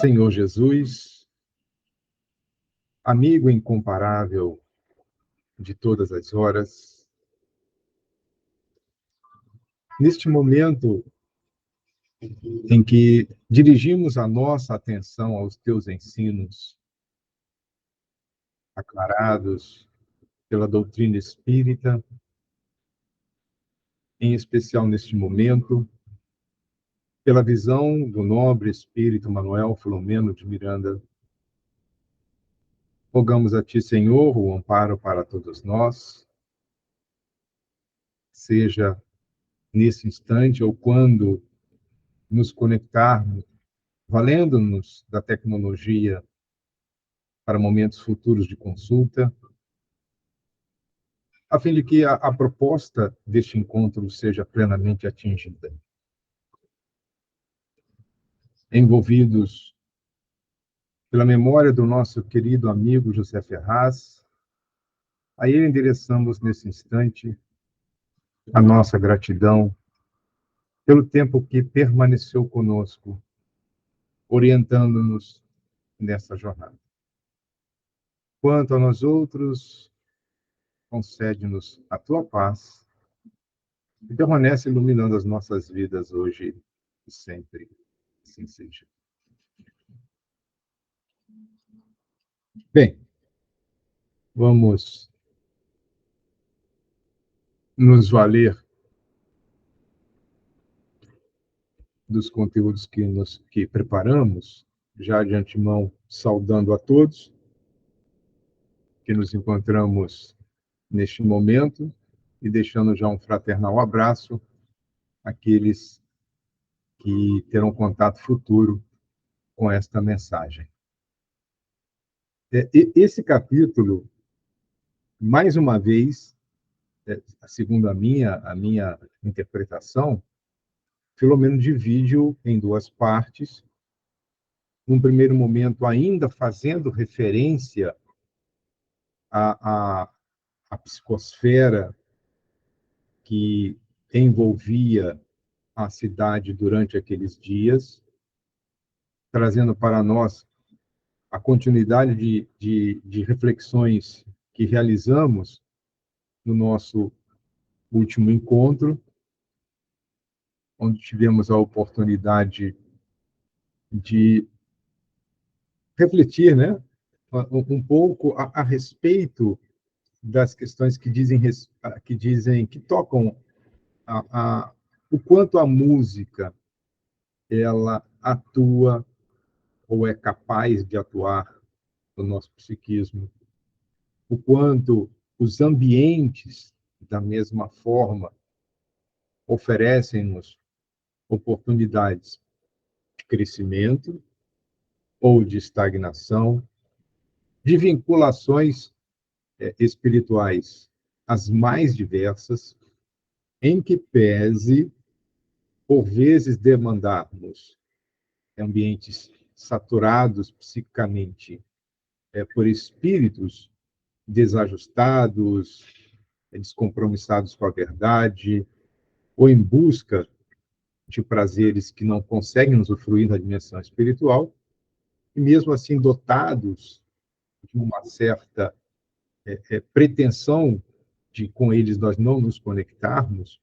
Senhor Jesus, amigo incomparável de todas as horas, neste momento em que dirigimos a nossa atenção aos teus ensinos, aclarados pela doutrina espírita, em especial neste momento, pela visão do nobre espírito Manuel Filomeno de Miranda, rogamos a ti, Senhor, o amparo para todos nós, seja nesse instante ou quando nos conectarmos, valendo-nos da tecnologia para momentos futuros de consulta, a fim de que a proposta deste encontro seja plenamente atingida. Envolvidos pela memória do nosso querido amigo José Ferraz, a ele endereçamos nesse instante a nossa gratidão pelo tempo que permaneceu conosco, orientando-nos nessa jornada. Quanto a nós outros, concede-nos a tua paz e permanece iluminando as nossas vidas hoje e sempre. Assim seja. Bem, vamos nos valer dos conteúdos que preparamos, já de antemão saudando a todos que nos encontramos neste momento e deixando já um fraternal abraço àqueles que terão contato futuro com esta mensagem. Esse capítulo, mais uma vez, segundo a minha interpretação, Filomeno divide-o em duas partes. Num primeiro momento, ainda fazendo referência à psicosfera que envolvia a cidade durante aqueles dias, trazendo para nós a continuidade de reflexões que realizamos no nosso último encontro, onde tivemos a oportunidade de refletir, né, um pouco a respeito das questões que tocam o quanto a música ela atua ou é capaz de atuar no nosso psiquismo, o quanto os ambientes, da mesma forma, oferecem-nos oportunidades de crescimento ou de estagnação, de vinculações espirituais as mais diversas, em que pese, por vezes, demandarmos ambientes saturados psicicamente por espíritos desajustados, descompromissados com a verdade, ou em busca de prazeres que não conseguem usufruir da dimensão espiritual, e mesmo assim dotados de uma certa pretensão de com eles nós não nos conectarmos,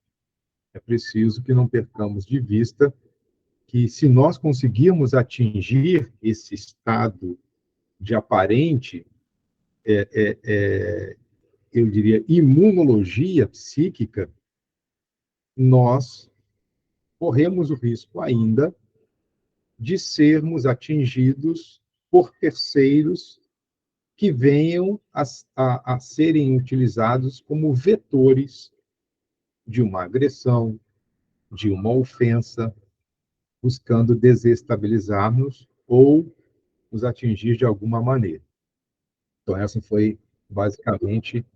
é preciso que não percamos de vista que se nós conseguirmos atingir esse estado de aparente, eu diria, imunologia psíquica, nós corremos o risco ainda de sermos atingidos por terceiros que venham a serem utilizados como vetores de uma agressão, de uma ofensa, buscando desestabilizar-nos ou nos atingir de alguma maneira. Então, essa foi basicamente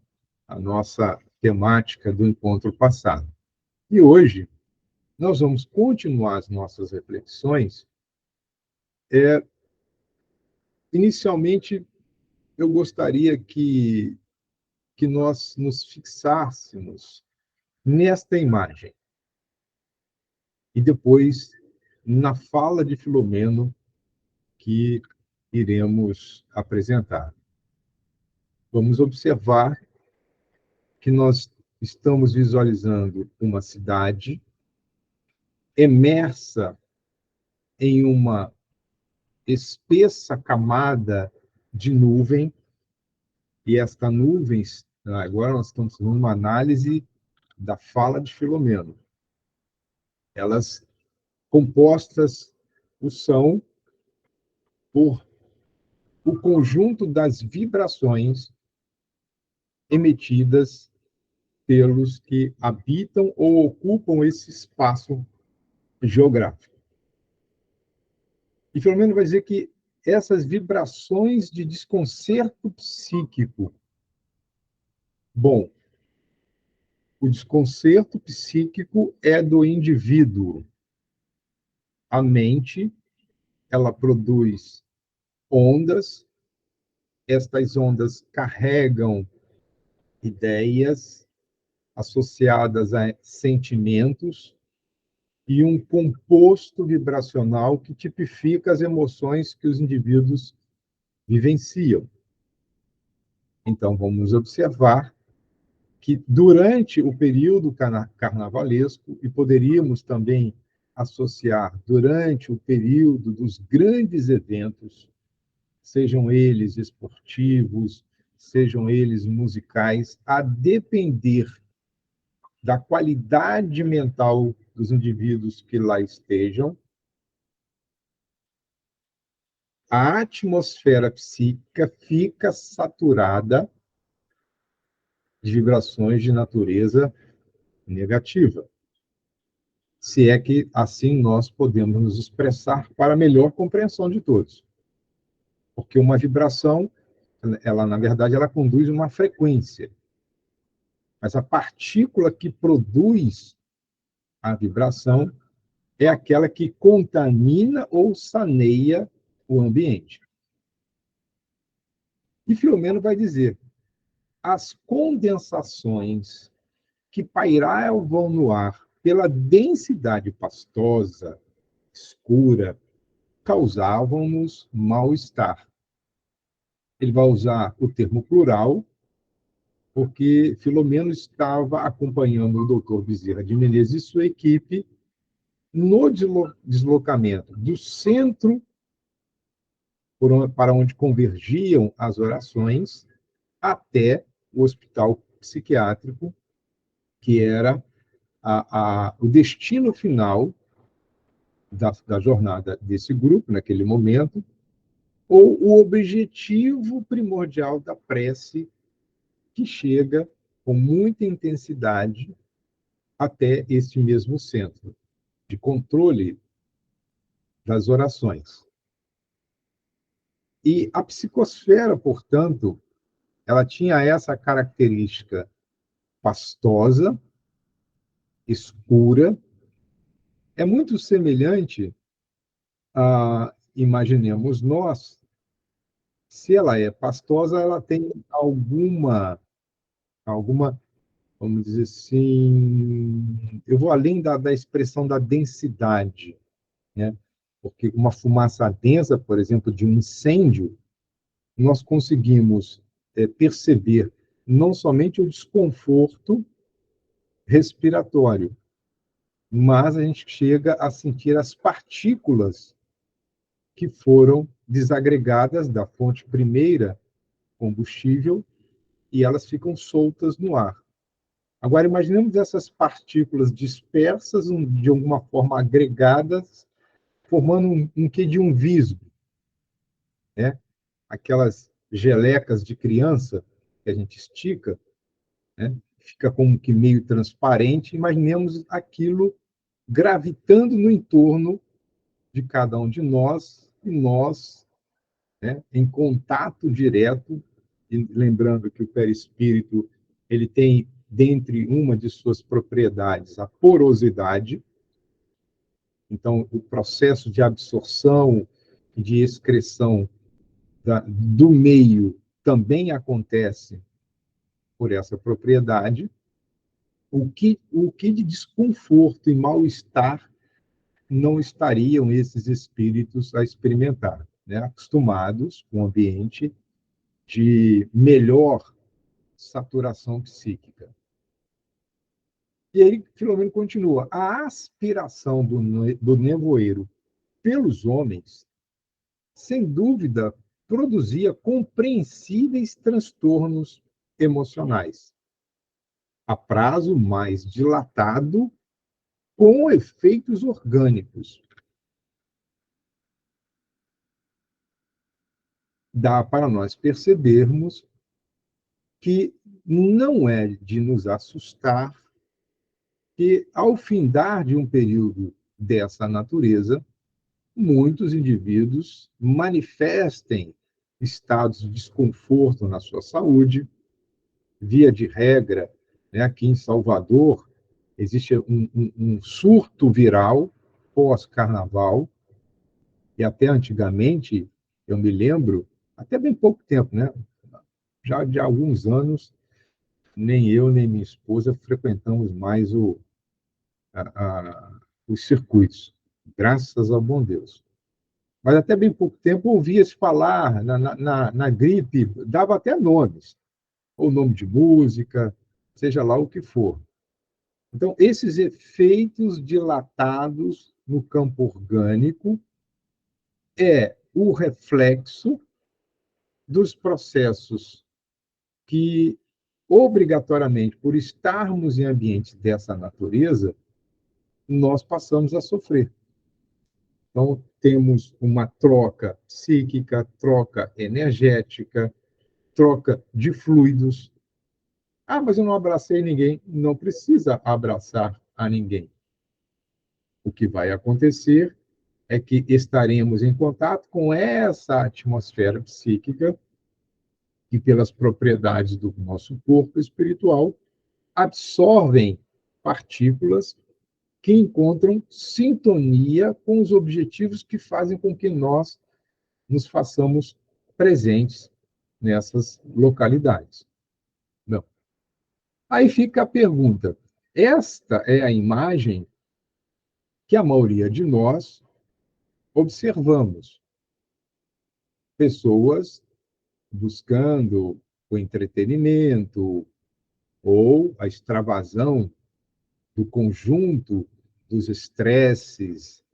a nossa temática do encontro passado. E hoje, nós vamos continuar as nossas reflexões. Inicialmente, eu gostaria que nós nos fixássemos nesta imagem. E depois, na fala de Filomeno, que iremos apresentar. Vamos observar que nós estamos visualizando uma cidade emersa em uma espessa camada de nuvem, e esta nuvem, agora nós estamos fazendo uma análise da fala de Filomeno. Elas compostas são por o conjunto das vibrações emitidas pelos que habitam ou ocupam esse espaço geográfico. E Filomeno vai dizer que essas vibrações de desconcerto psíquico, bom, o desconcerto psíquico é do indivíduo. A mente, ela produz ondas, estas ondas carregam ideias associadas a sentimentos e um composto vibracional que tipifica as emoções que os indivíduos vivenciam. Então, vamos observar que durante o período carnavalesco, e poderíamos também associar durante o período dos grandes eventos, sejam eles esportivos, sejam eles musicais, a depender da qualidade mental dos indivíduos que lá estejam, a atmosfera psíquica fica saturada de vibrações de natureza negativa. Se é que assim nós podemos nos expressar para a melhor compreensão de todos. Porque uma vibração, ela na verdade, ela conduz uma frequência. Mas a partícula que produz a vibração é aquela que contamina ou saneia o ambiente. E Filomeno vai dizer: as condensações que pairavam no ar pela densidade pastosa, escura, causavam-nos mal-estar. Ele vai usar o termo plural, porque Filomeno estava acompanhando o doutor Bezerra de Menezes e sua equipe no deslocamento do centro para onde convergiam as orações até o hospital psiquiátrico, que era o destino final da jornada desse grupo, naquele momento, ou o objetivo primordial da prece, que chega com muita intensidade até este mesmo centro de controle das orações. E a psicosfera, portanto, ela tinha essa característica pastosa, escura, é muito semelhante a, imaginemos nós, se ela é pastosa, ela tem alguma, vamos dizer assim, eu vou além da expressão da densidade, né? Porque uma fumaça densa, por exemplo, de um incêndio, nós conseguimos perceber não somente o desconforto respiratório, mas a gente chega a sentir as partículas que foram desagregadas da fonte primeira, combustível, e elas ficam soltas no ar. Agora, imaginemos essas partículas dispersas, de alguma forma agregadas, formando um quê de um visgo, né? Aquelas gelecas de criança que a gente estica, né? Fica como que meio transparente. Imaginemos aquilo gravitando no entorno de cada um de nós, e nós, né, em contato direto, e lembrando que o perispírito ele tem, dentre uma de suas propriedades, a porosidade. Então, o processo de absorção e de excreção do meio também acontece por essa propriedade. O que de desconforto e mal-estar não estariam esses espíritos a experimentar? né, acostumados com um ambiente de melhor saturação psíquica. E aí, Filomeno continua: a aspiração do nevoeiro pelos homens, sem dúvida, produzia compreensíveis transtornos emocionais, a prazo mais dilatado, com efeitos orgânicos. Dá para nós percebermos que não é de nos assustar que, ao findar de um período dessa natureza, muitos indivíduos manifestem estados de desconforto na sua saúde. Via de regra, né, aqui em Salvador, existe um surto viral pós-carnaval, e até antigamente, eu me lembro, até bem pouco tempo, né, já de alguns anos, nem eu nem minha esposa frequentamos mais os circuitos, graças ao bom Deus. Mas até bem pouco tempo ouvia-se falar na gripe, dava até nomes, ou nome de música, seja lá o que for. Então, esses efeitos dilatados no campo orgânico é o reflexo dos processos que, obrigatoriamente, por estarmos em ambientes dessa natureza, nós passamos a sofrer. Então, temos uma troca psíquica, troca energética, troca de fluidos. Ah, mas eu não abracei ninguém. Não precisa abraçar a ninguém. O que vai acontecer é que estaremos em contato com essa atmosfera psíquica que, pelas propriedades do nosso corpo espiritual, absorvem partículas que encontram sintonia com os objetivos que fazem com que nós nos façamos presentes nessas localidades. Não. Aí fica a pergunta: esta é a imagem que a maioria de nós observamos? Pessoas buscando o entretenimento ou a extravasão do conjunto dos estresses,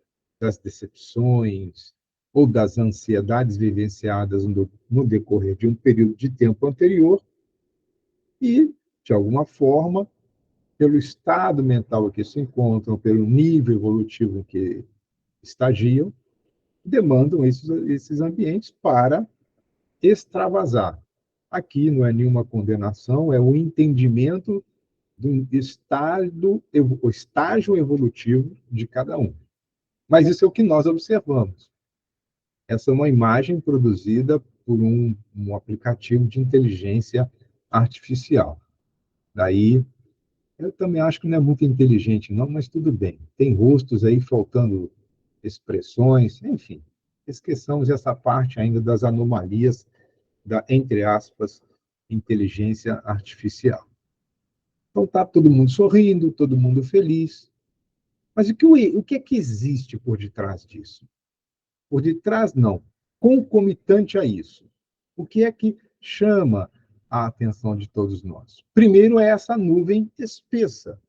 das decepções ou das ansiedades vivenciadas no decorrer de um período de tempo anterior e, de alguma forma, pelo estado mental em que se encontram, pelo nível evolutivo em que estagiam, demandam esses ambientes para extravasar. Aqui não é nenhuma condenação, é o entendimento do o estágio evolutivo de cada um. Mas isso é o que nós observamos. Essa é uma imagem produzida por um aplicativo de inteligência artificial. Daí, eu também acho que não é muito inteligente, não, mas tudo bem. Tem rostos aí faltando expressões, enfim. Esqueçamos essa parte ainda das anomalias da, entre aspas, inteligência artificial. Então, está todo mundo sorrindo, todo mundo feliz. Mas o que é que existe por detrás disso? Por detrás, não. Concomitante a isso. O que é que chama a atenção de todos nós? Primeiro é essa nuvem espessa.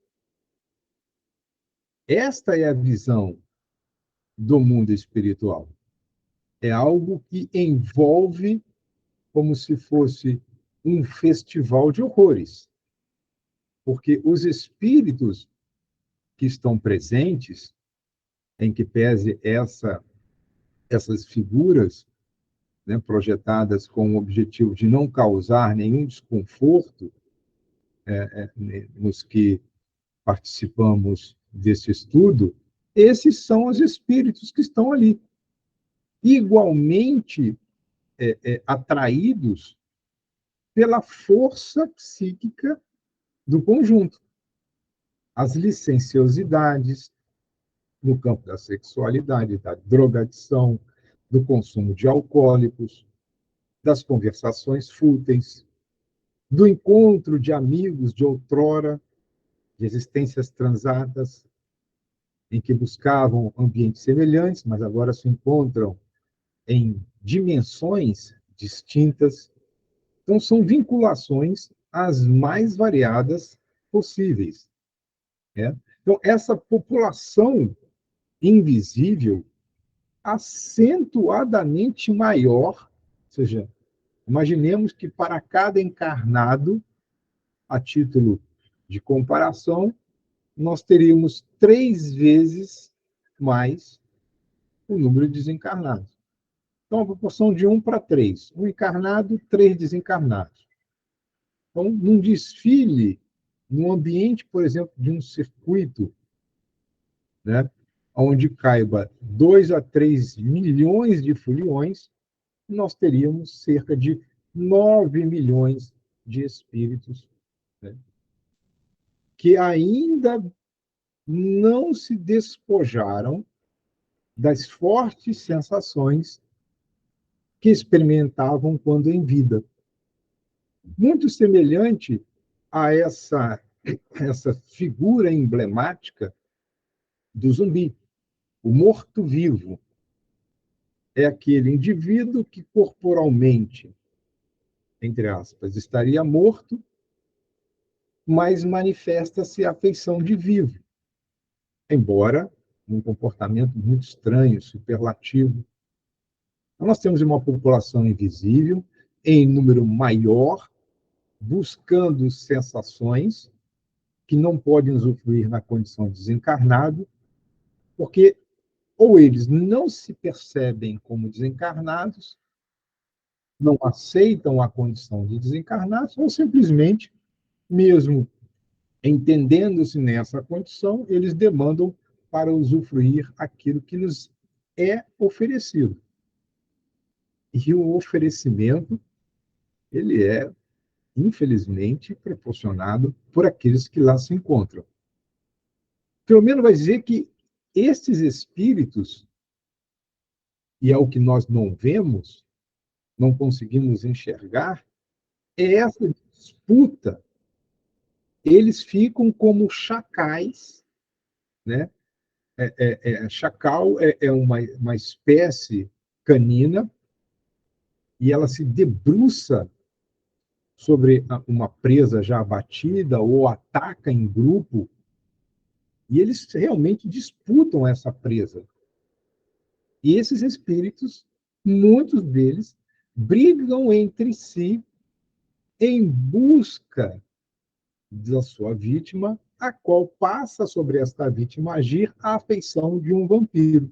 Esta é a visão do mundo espiritual. É algo que envolve como se fosse um festival de horrores. Porque os espíritos que estão presentes, em que pese essas figuras, né, projetadas com o objetivo de não causar nenhum desconforto nos que participamos desse estudo, esses são os espíritos que estão ali, igualmente atraídos pela força psíquica do conjunto. As licenciosidades no campo da sexualidade, da drogadição, do consumo de alcoólicos, das conversações fúteis, do encontro de amigos de outrora, de existências transatas, em que buscavam ambientes semelhantes, mas agora se encontram em dimensões distintas. Então, são vinculações as mais variadas possíveis, né? Então, essa população invisível acentuadamente maior, ou seja, imaginemos que para cada encarnado, a título de comparação, nós teríamos 3 vezes mais o número de desencarnados. Então, a proporção de 1 para 3. Um encarnado, 3 desencarnados. Então, num desfile, num ambiente, por exemplo, de um circuito, né, onde caiba 2 a 3 milhões de foliões, nós teríamos cerca de 9 milhões de espíritos, né, que ainda não se despojaram das fortes sensações que experimentavam quando em vida. Muito semelhante a essa figura emblemática do zumbi. O morto-vivo é aquele indivíduo que corporalmente, entre aspas, estaria morto, mas manifesta-se a feição de vivo, embora um comportamento muito estranho, superlativo. Então, nós temos uma população invisível, em número maior, buscando sensações que não podem usufruir na condição de desencarnado, porque ou eles não se percebem como desencarnados, não aceitam a condição de desencarnados, ou simplesmente, mesmo entendendo-se nessa condição, eles demandam para usufruir aquilo que nos é oferecido. E o oferecimento, ele é, infelizmente, proporcionado por aqueles que lá se encontram. Pelo menos vai dizer que esses espíritos, e é o que nós não vemos, não conseguimos enxergar, é essa disputa. Eles ficam como chacais, né? Chacal é uma espécie canina e ela se debruça sobre uma presa já abatida ou ataca em grupo e eles realmente disputam essa presa. E esses espíritos, muitos deles, brigam entre si em busca da sua vítima, a qual passa sobre esta vítima agir a afeição de um vampiro.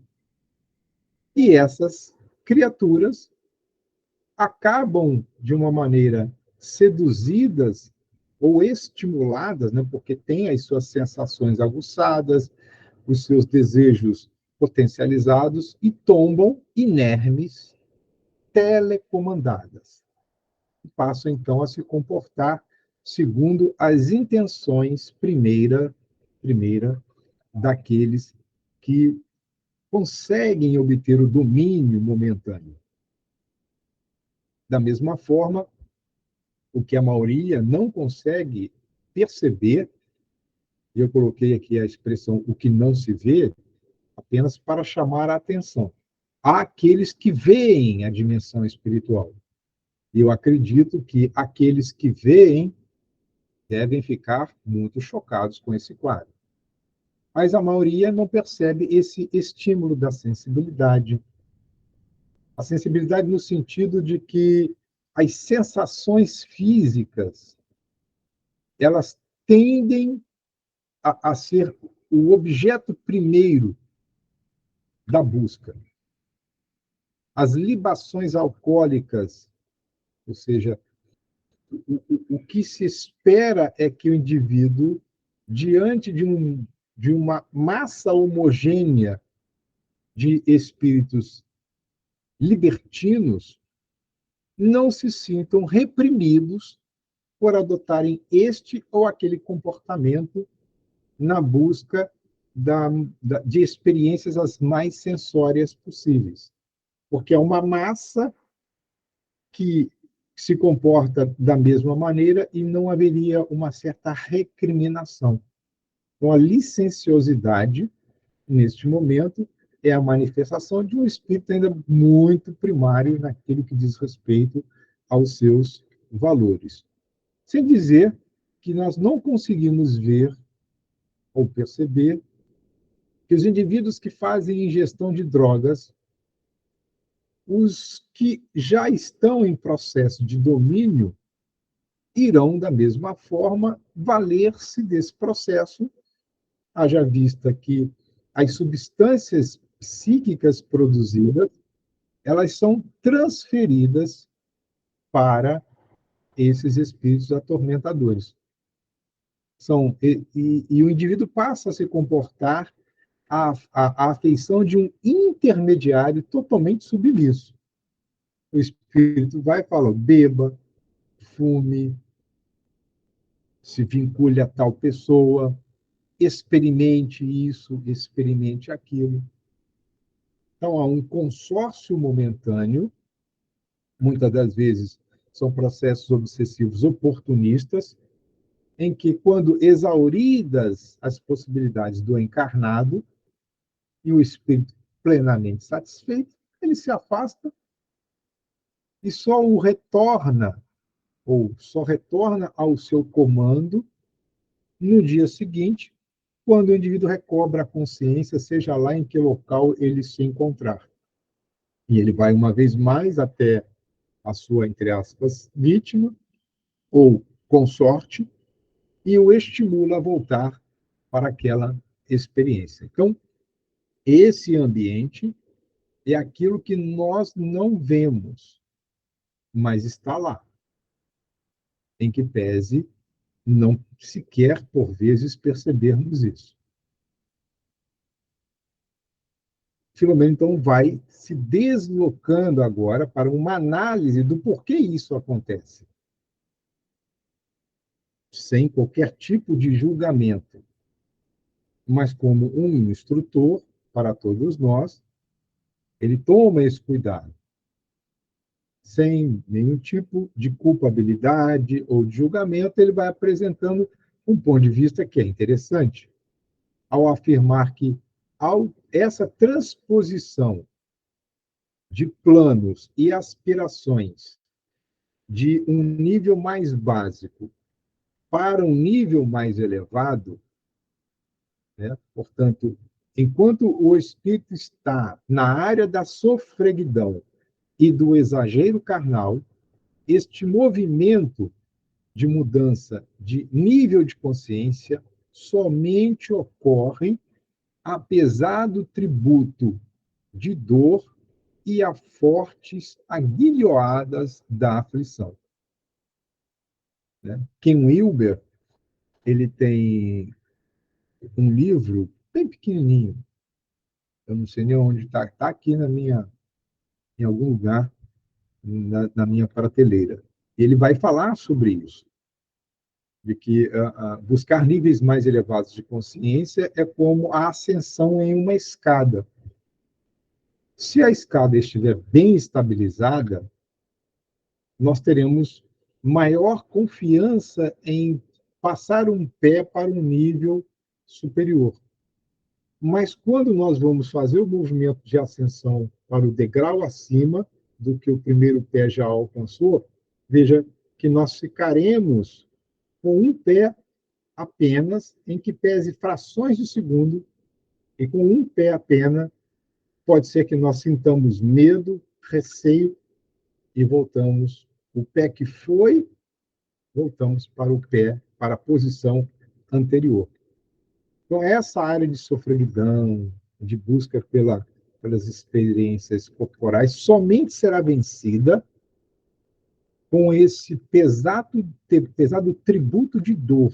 E essas criaturas acabam, de uma maneira, seduzidas ou estimuladas, né, porque têm as suas sensações aguçadas, os seus desejos potencializados e tombam inermes, telecomandadas. E passam, então, a se comportar segundo as intenções primeira daqueles que conseguem obter o domínio momentâneo. Da mesma forma, o que a maioria não consegue perceber, e eu coloquei aqui a expressão o que não se vê, apenas para chamar a atenção. Há aqueles que veem a dimensão espiritual. E eu acredito que aqueles que veem devem ficar muito chocados com esse quadro. Mas a maioria não percebe esse estímulo da sensibilidade. A sensibilidade no sentido de que as sensações físicas, elas tendem a ser o objeto primeiro da busca. As libações alcoólicas, ou seja, o que se espera é que o indivíduo, diante de uma massa homogênea de espíritos libertinos, não se sintam reprimidos por adotarem este ou aquele comportamento na busca de experiências as mais sensórias possíveis. Porque é uma massa que se comporta da mesma maneira e não haveria uma certa recriminação. Então, a licenciosidade, neste momento, é a manifestação de um espírito ainda muito primário naquilo que diz respeito aos seus valores. Sem dizer que nós não conseguimos ver ou perceber que os indivíduos que fazem ingestão de drogas, os que já estão em processo de domínio, irão, da mesma forma, valer-se desse processo, haja vista que as substâncias psíquicas produzidas, elas são transferidas para esses espíritos atormentadores. E o indivíduo passa a se comportar à afeição de um intermediário totalmente submisso. O espírito vai e fala, beba, fume, se vincule a tal pessoa, experimente isso, experimente aquilo. Então, há um consórcio momentâneo, muitas das vezes são processos obsessivos oportunistas, em que, quando exauridas as possibilidades do encarnado e o espírito plenamente satisfeito, ele se afasta e só o retorna, ou só retorna ao seu comando no dia seguinte, quando o indivíduo recobra a consciência, seja lá em que local ele se encontrar. E ele vai uma vez mais até a sua, entre aspas, vítima ou consorte e o estimula a voltar para aquela experiência. Então, esse ambiente é aquilo que nós não vemos, mas está lá, em que pese não sequer, por vezes, percebermos isso. Filomeno, então, vai se deslocando agora para uma análise do porquê isso acontece, sem qualquer tipo de julgamento, mas como um instrutor para todos nós, ele toma esse cuidado, sem nenhum tipo de culpabilidade ou de julgamento, ele vai apresentando um ponto de vista que é interessante, ao afirmar que essa transposição de planos e aspirações de um nível mais básico para um nível mais elevado, né? Portanto, enquanto o espírito está na área da sofreguidão e do exagero carnal, este movimento de mudança de nível de consciência somente ocorre apesar do tributo de dor e a fortes aguilhoadas da aflição. Né? Ken Wilber, ele tem um livro bem pequenininho, eu não sei nem onde está, está aqui em algum lugar na minha prateleira. Ele vai falar sobre isso, de que buscar níveis mais elevados de consciência é como a ascensão em uma escada. Se a escada estiver bem estabilizada, nós teremos maior confiança em passar um pé para um nível superior. Mas quando nós vamos fazer o movimento de ascensão para o degrau acima do que o primeiro pé já alcançou, veja que nós ficaremos com um pé apenas, em que pese frações de segundo, e com um pé apenas, pode ser que nós sintamos medo, receio e voltamos. O pé que foi, voltamos para o pé, para a posição anterior. Então, essa área de sofreguidão, de busca pelas experiências corporais, somente será vencida com esse pesado tributo de dor.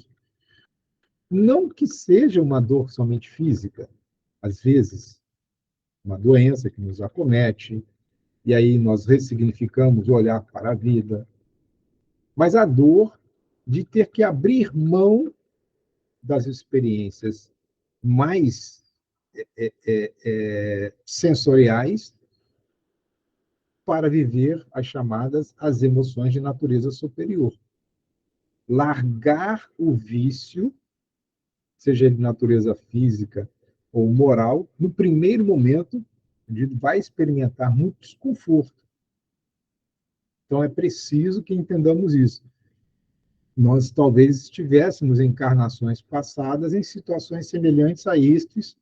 Não que seja uma dor somente física, às vezes, uma doença que nos acomete, e aí nós ressignificamos o olhar para a vida, mas a dor de ter que abrir mão das experiências mais sensoriais para viver as chamadas as emoções de natureza superior. Largar o vício, seja de natureza física ou moral, no primeiro momento, o indivíduo vai experimentar muito desconforto. Então, é preciso que entendamos isso. Nós talvez estivéssemos em encarnações passadas em situações semelhantes a estes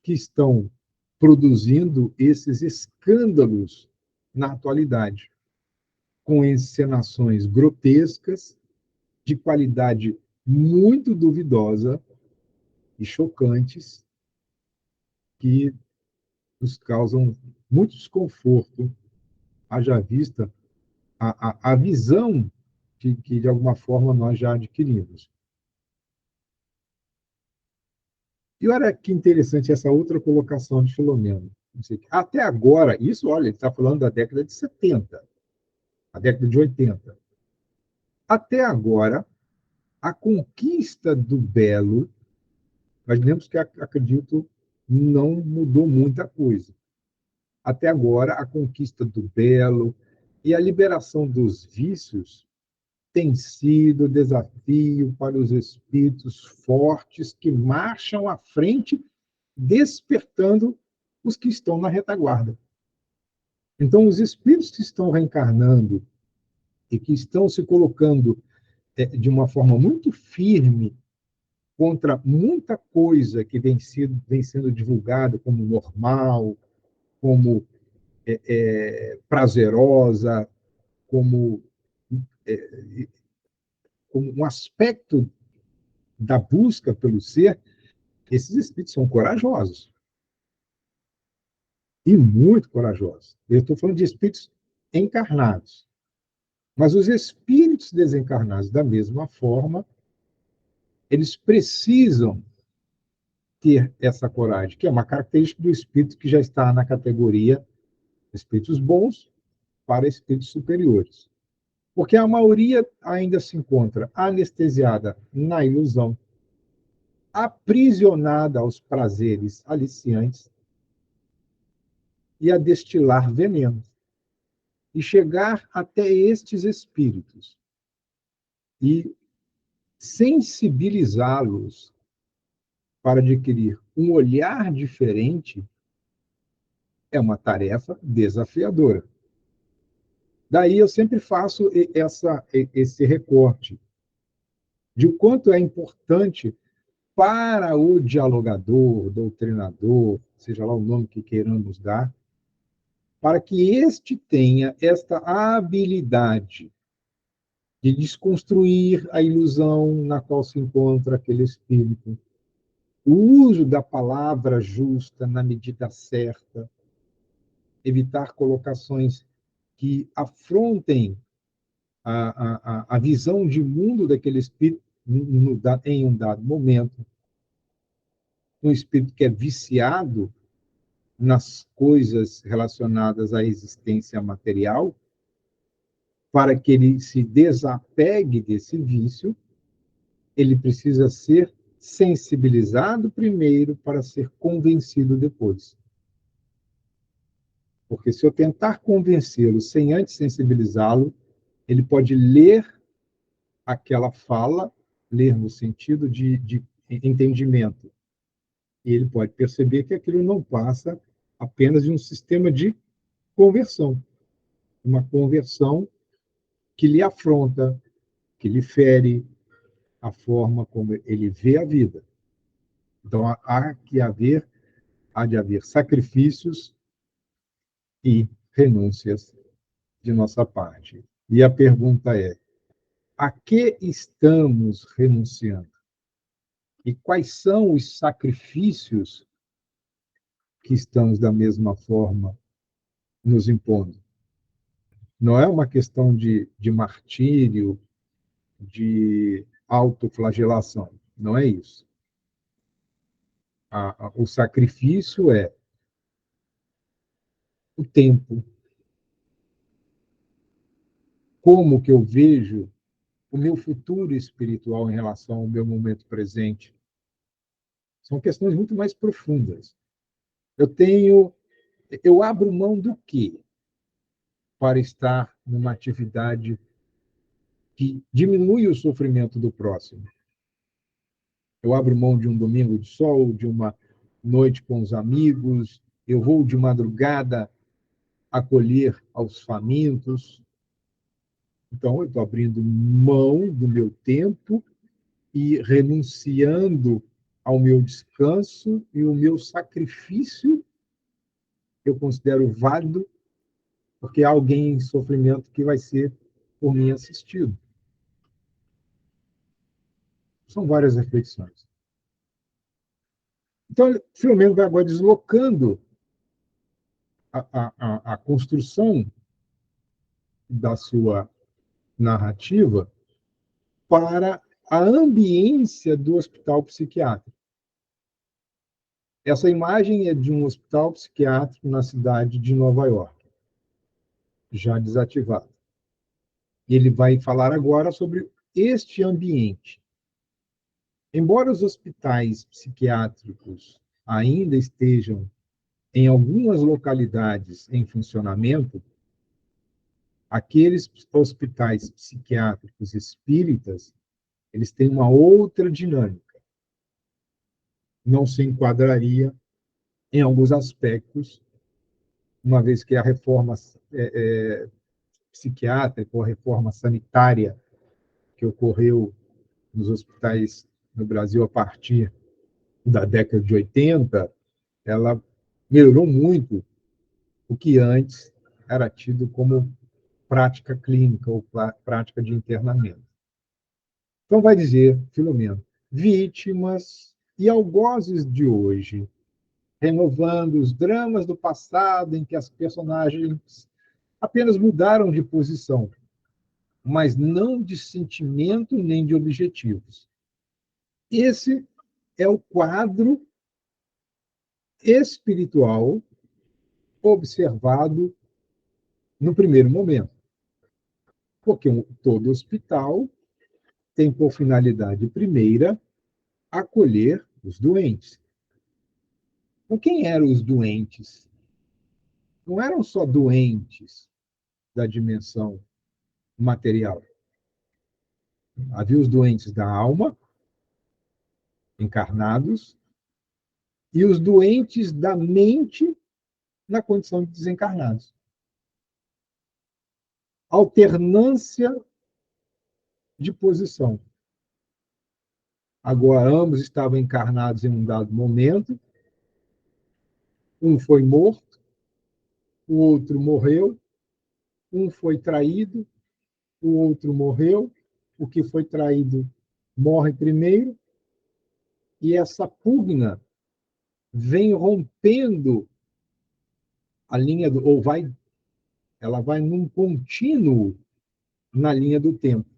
que estão produzindo esses escândalos na atualidade, com encenações grotescas, de qualidade muito duvidosa e chocantes, que nos causam muito desconforto, haja vista a visão que, de alguma forma, nós já adquirimos. E olha que interessante essa outra colocação de Filomeno. Até agora, isso, olha, ele está falando da década de 70, a década de 80. Até agora, a conquista do belo, nós lemos que, acredito, não mudou muita coisa. Até agora, a conquista do belo e a liberação dos vícios tem sido desafio para os espíritos fortes que marcham à frente, despertando os que estão na retaguarda. Então, os espíritos que estão reencarnando e que estão se colocando de uma forma muito firme contra muita coisa que vem sendo divulgada como normal, como prazerosa, como, como um aspecto da busca pelo ser, esses espíritos são corajosos. E muito corajosos. Eu estou falando de espíritos encarnados. Mas os espíritos desencarnados, da mesma forma, eles precisam ter essa coragem, que é uma característica do espírito que já está na categoria espíritos bons para espíritos superiores. Porque a maioria ainda se encontra anestesiada na ilusão, aprisionada aos prazeres aliciantes e a destilar veneno. E chegar até estes espíritos e sensibilizá-los para adquirir um olhar diferente é uma tarefa desafiadora. Daí eu sempre faço esse recorte de o quanto é importante para o dialogador, doutrinador, seja lá o nome que queiramos dar, para que este tenha esta habilidade de desconstruir a ilusão na qual se encontra aquele espírito, o uso da palavra justa na medida certa, evitar colocações que afrontem a visão de mundo daquele espírito em um dado momento. Um espírito que é viciado nas coisas relacionadas à existência material, para que ele se desapegue desse vício, ele precisa ser sensibilizado primeiro para ser convencido depois. Porque se eu tentar convencê-lo sem antes sensibilizá-lo, ele pode ler aquela fala, ler no sentido de entendimento. E ele pode perceber que aquilo não passa apenas de um sistema de conversão. Uma conversão que lhe afronta, que lhe fere a forma como ele vê a vida. Então, há de haver sacrifícios e renúncias de nossa parte. E a pergunta é: a que estamos renunciando? E quais são os sacrifícios que estamos, da mesma forma, nos impondo? Não é uma questão de martírio, de autoflagelação. Não é isso. O sacrifício é o tempo. Como que eu vejo o meu futuro espiritual em relação ao meu momento presente? São questões muito mais profundas. Eu abro mão do quê para estar numa atividade que diminui o sofrimento do próximo? Eu abro mão de um domingo de sol, noite com os amigos, eu vou de madrugada acolher aos famintos. Então, eu estou abrindo mão do meu tempo e renunciando ao meu descanso e o meu sacrifício, eu considero válido, porque há alguém em sofrimento que vai ser por mim assistido. São várias reflexões. Então, Filomeno vai agora deslocando a construção da sua narrativa para a ambiência do hospital psiquiátrico. Essa imagem é de um hospital psiquiátrico na cidade de Nova York, já desativado. E ele vai falar agora sobre este ambiente. Embora os hospitais psiquiátricos ainda estejam em algumas localidades em funcionamento, aqueles hospitais psiquiátricos espíritas, eles têm uma outra dinâmica. Não se enquadraria em alguns aspectos, uma vez que a reforma psiquiátrica ou a reforma sanitária que ocorreu nos hospitais no Brasil a partir da década de 80, ela melhorou muito o que antes era tido como prática clínica ou prática de internamento. Então, vai dizer, Filomeno, vítimas e algozes de hoje, renovando os dramas do passado em que as personagens apenas mudaram de posição, mas não de sentimento nem de objetivos. Esse é o quadro espiritual observado no primeiro momento. Porque todo hospital tem por finalidade primeira acolher os doentes. Então, quem eram os doentes? Não eram só doentes da dimensão material. Havia os doentes da alma, encarnados, e os doentes da mente na condição de desencarnados. Alternância de posição. Agora, ambos estavam encarnados em um dado momento, um foi morto, o outro morreu, um foi traído, o outro morreu, o que foi traído morre primeiro, e essa pugna vem rompendo a linha do, ou vai, ela vai num contínuo na linha do tempo.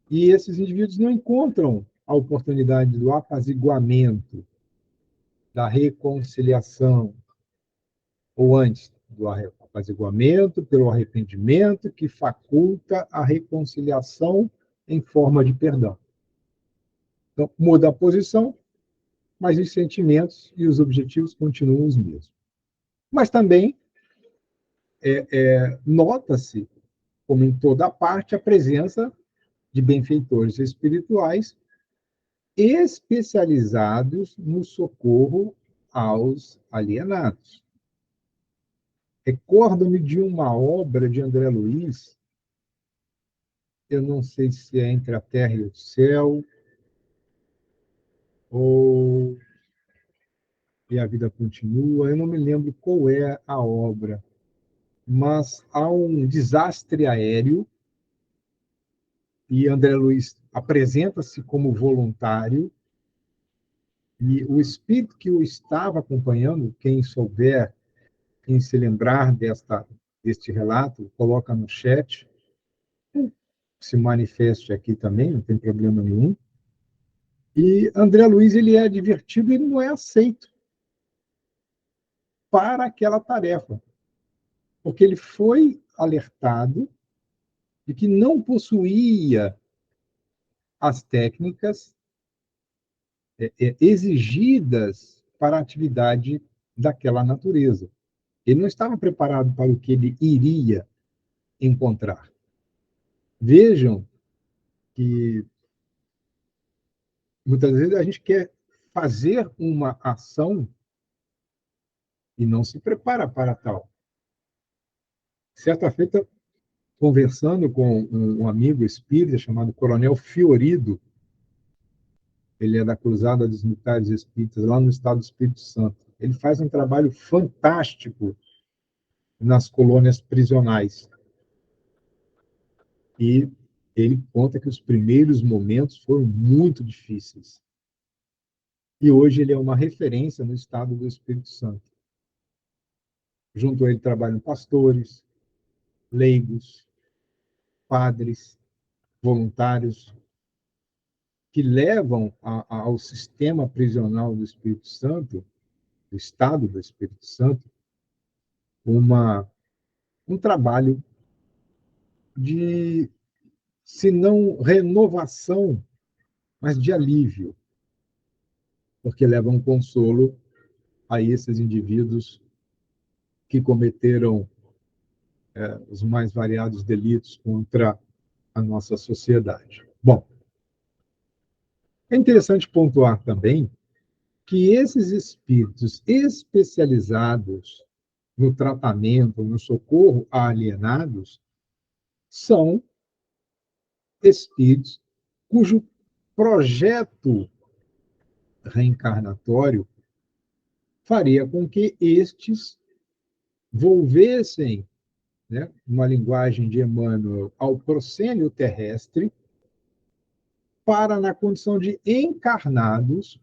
E esses indivíduos não encontram a oportunidade do apaziguamento, da reconciliação, ou antes do apaziguamento, pelo arrependimento, que faculta a reconciliação em forma de perdão. Então, muda a posição, mas os sentimentos e os objetivos continuam os mesmos. Mas também nota-se, como em toda parte, a presença de benfeitores espirituais especializados no socorro aos alienados. Recordo-me de uma obra de André Luiz, eu não sei se é Entre a Terra e o Céu, ou E a Vida Continua, eu não me lembro qual é a obra, mas há um desastre aéreo e André Luiz apresenta-se como voluntário e o espírito que o estava acompanhando, quem souber, quem se lembrar deste relato, coloca no chat, se manifeste aqui também, não tem problema nenhum. E André Luiz ele é advertido e ele não é aceito para aquela tarefa, porque ele foi alertado de que não possuía as técnicas exigidas para a atividade daquela natureza. Ele não estava preparado para o que ele iria encontrar. Vejam que muitas vezes a gente quer fazer uma ação e não se prepara para tal. Certa feita, conversando com um amigo espírita chamado Coronel Fiorido, ele é da Cruzada dos Militares Espíritas, lá no estado do Espírito Santo. Ele faz um trabalho fantástico nas colônias prisionais. E ele conta que os primeiros momentos foram muito difíceis. E hoje ele é uma referência no estado do Espírito Santo. Junto a ele trabalham pastores, leigos, padres, voluntários, que levam ao sistema prisional do Espírito Santo, do estado do Espírito Santo, um trabalho de, se não renovação, mas de alívio, porque levam um consolo a esses indivíduos que cometeram os mais variados delitos contra a nossa sociedade. Bom, é interessante pontuar também que esses espíritos especializados no tratamento, no socorro a alienados, são espíritos cujo projeto reencarnatório faria com que estes volvessem, né, uma linguagem de Emmanuel, ao proscênio terrestre, para, na condição de encarnados,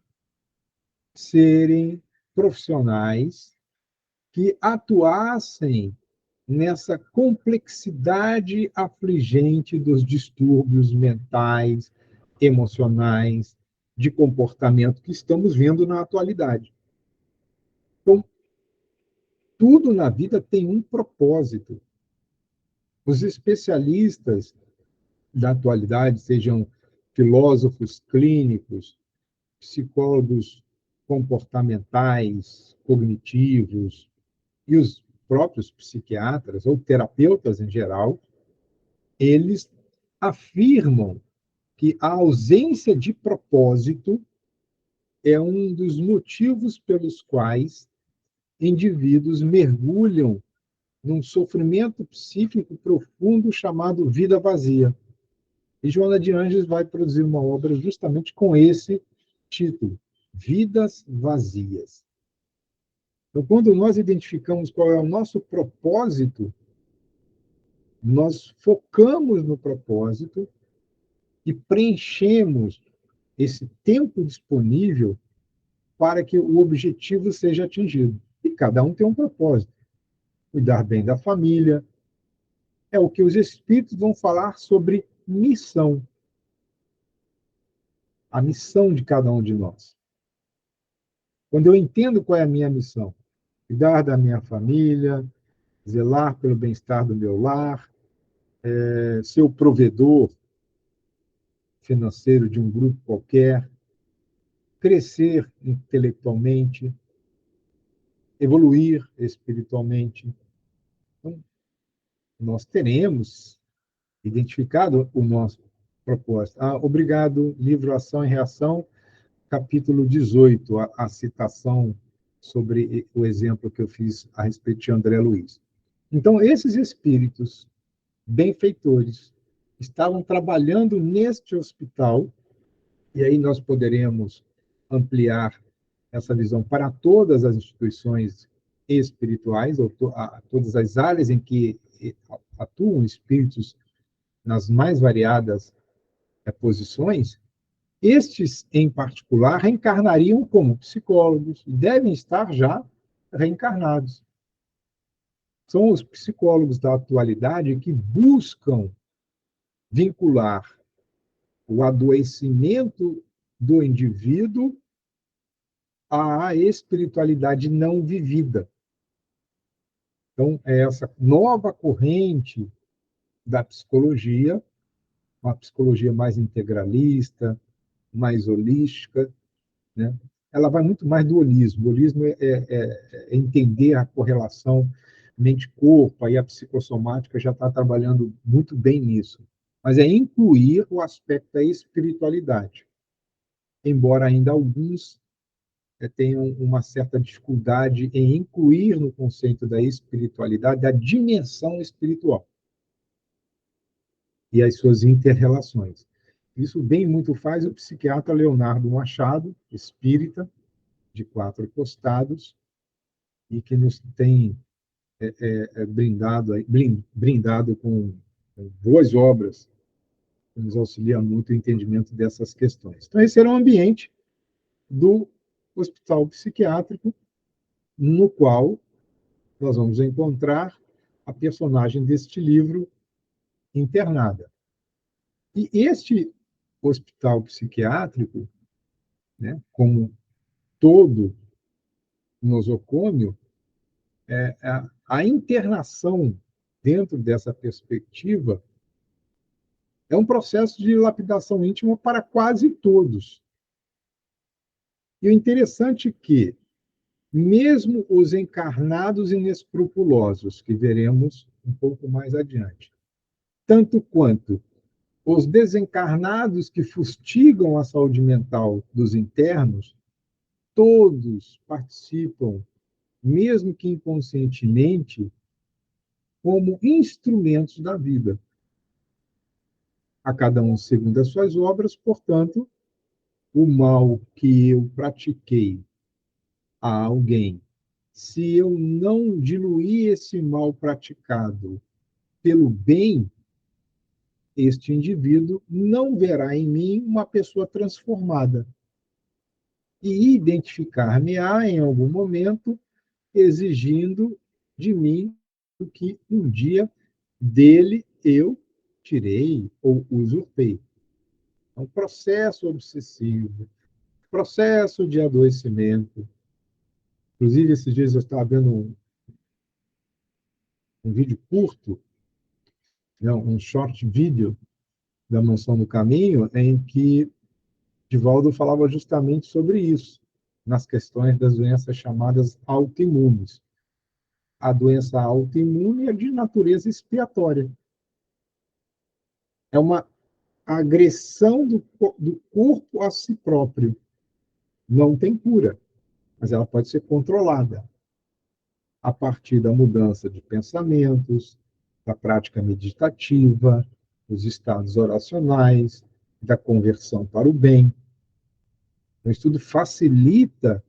serem profissionais que atuassem nessa complexidade afligente dos distúrbios mentais, emocionais, de comportamento que estamos vendo na atualidade. Então, tudo na vida tem um propósito. Os especialistas da atualidade, sejam filósofos clínicos, psicólogos comportamentais, cognitivos, e os próprios psiquiatras ou terapeutas em geral, eles afirmam que a ausência de propósito é um dos motivos pelos quais indivíduos mergulham num sofrimento psíquico profundo chamado vida vazia. E Joana de Ângeles vai produzir uma obra justamente com esse título, Vidas Vazias. Então, quando nós identificamos qual é o nosso propósito, nós focamos no propósito e preenchemos esse tempo disponível para que o objetivo seja atingido. E cada um tem um propósito. Cuidar bem da família. É o que os espíritos vão falar sobre missão. A missão de cada um de nós. Quando eu entendo qual é a minha missão, cuidar da minha família, zelar pelo bem-estar do meu lar, ser o provedor financeiro de um grupo qualquer, crescer intelectualmente, evoluir espiritualmente. Então, nós teremos identificado o nosso propósito. Obrigado, livro Ação e Reação, capítulo 18, a citação sobre o exemplo que eu fiz a respeito de André Luiz. Então, esses espíritos benfeitores estavam trabalhando neste hospital, e aí nós poderemos ampliar essa visão para todas as instituições espirituais, ou todas as áreas em que atuam espíritos nas mais variadas posições. Estes, em particular, reencarnariam como psicólogos, e devem estar já reencarnados. São os psicólogos da atualidade que buscam vincular o adoecimento do indivíduo à espiritualidade não vivida. Então, é essa nova corrente da psicologia, uma psicologia mais integralista, mais holística, né? Ela vai muito mais do holismo. O holismo é entender a correlação mente-corpo, aí a psicossomática já está trabalhando muito bem nisso. Mas é incluir o aspecto da espiritualidade. Embora ainda alguns têm uma certa dificuldade em incluir no conceito da espiritualidade a dimensão espiritual e as suas inter-relações. Isso bem muito faz o psiquiatra Leonardo Machado, espírita, de 4 costados, e que nos tem brindado com boas obras, que nos auxilia muito o entendimento dessas questões. Então, esse era o ambiente do hospital psiquiátrico, no qual nós vamos encontrar a personagem deste livro internada. E este hospital psiquiátrico, né, como todo nosocômio, a internação dentro dessa perspectiva é um processo de lapidação íntima para quase todos. E o interessante é que, mesmo os encarnados inescrupulosos, que veremos um pouco mais adiante, tanto quanto os desencarnados que fustigam a saúde mental dos internos, todos participam, mesmo que inconscientemente, como instrumentos da vida. A cada um segundo as suas obras, portanto, o mal que eu pratiquei a alguém, se eu não diluir esse mal praticado pelo bem, este indivíduo não verá em mim uma pessoa transformada e identificar-me-á em algum momento exigindo de mim o que um dia dele eu tirei ou usurpei. É um processo obsessivo, processo de adoecimento. Inclusive, esses dias eu estava vendo um vídeo curto, não, um short vídeo da Mansão do Caminho, em que Divaldo falava justamente sobre isso, nas questões das doenças chamadas autoimunes. A doença autoimune é de natureza expiatória. É uma agressão do corpo a si próprio. Não tem cura, mas ela pode ser controlada a partir da mudança de pensamentos, da prática meditativa, dos estados oracionais, da conversão para o bem. O estudo facilita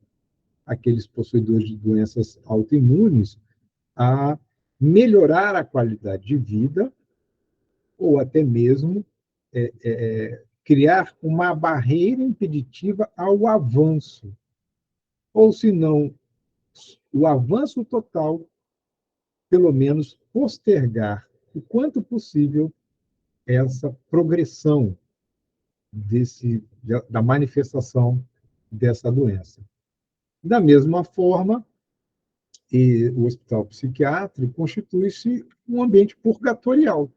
aqueles possuidores de doenças autoimunes a melhorar a qualidade de vida ou até mesmo criar uma barreira impeditiva ao avanço. Ou, se não, o avanço total, pelo menos postergar o quanto possível essa progressão da manifestação dessa doença. Da mesma forma, o hospital psiquiátrico constitui-se um ambiente purgatorial.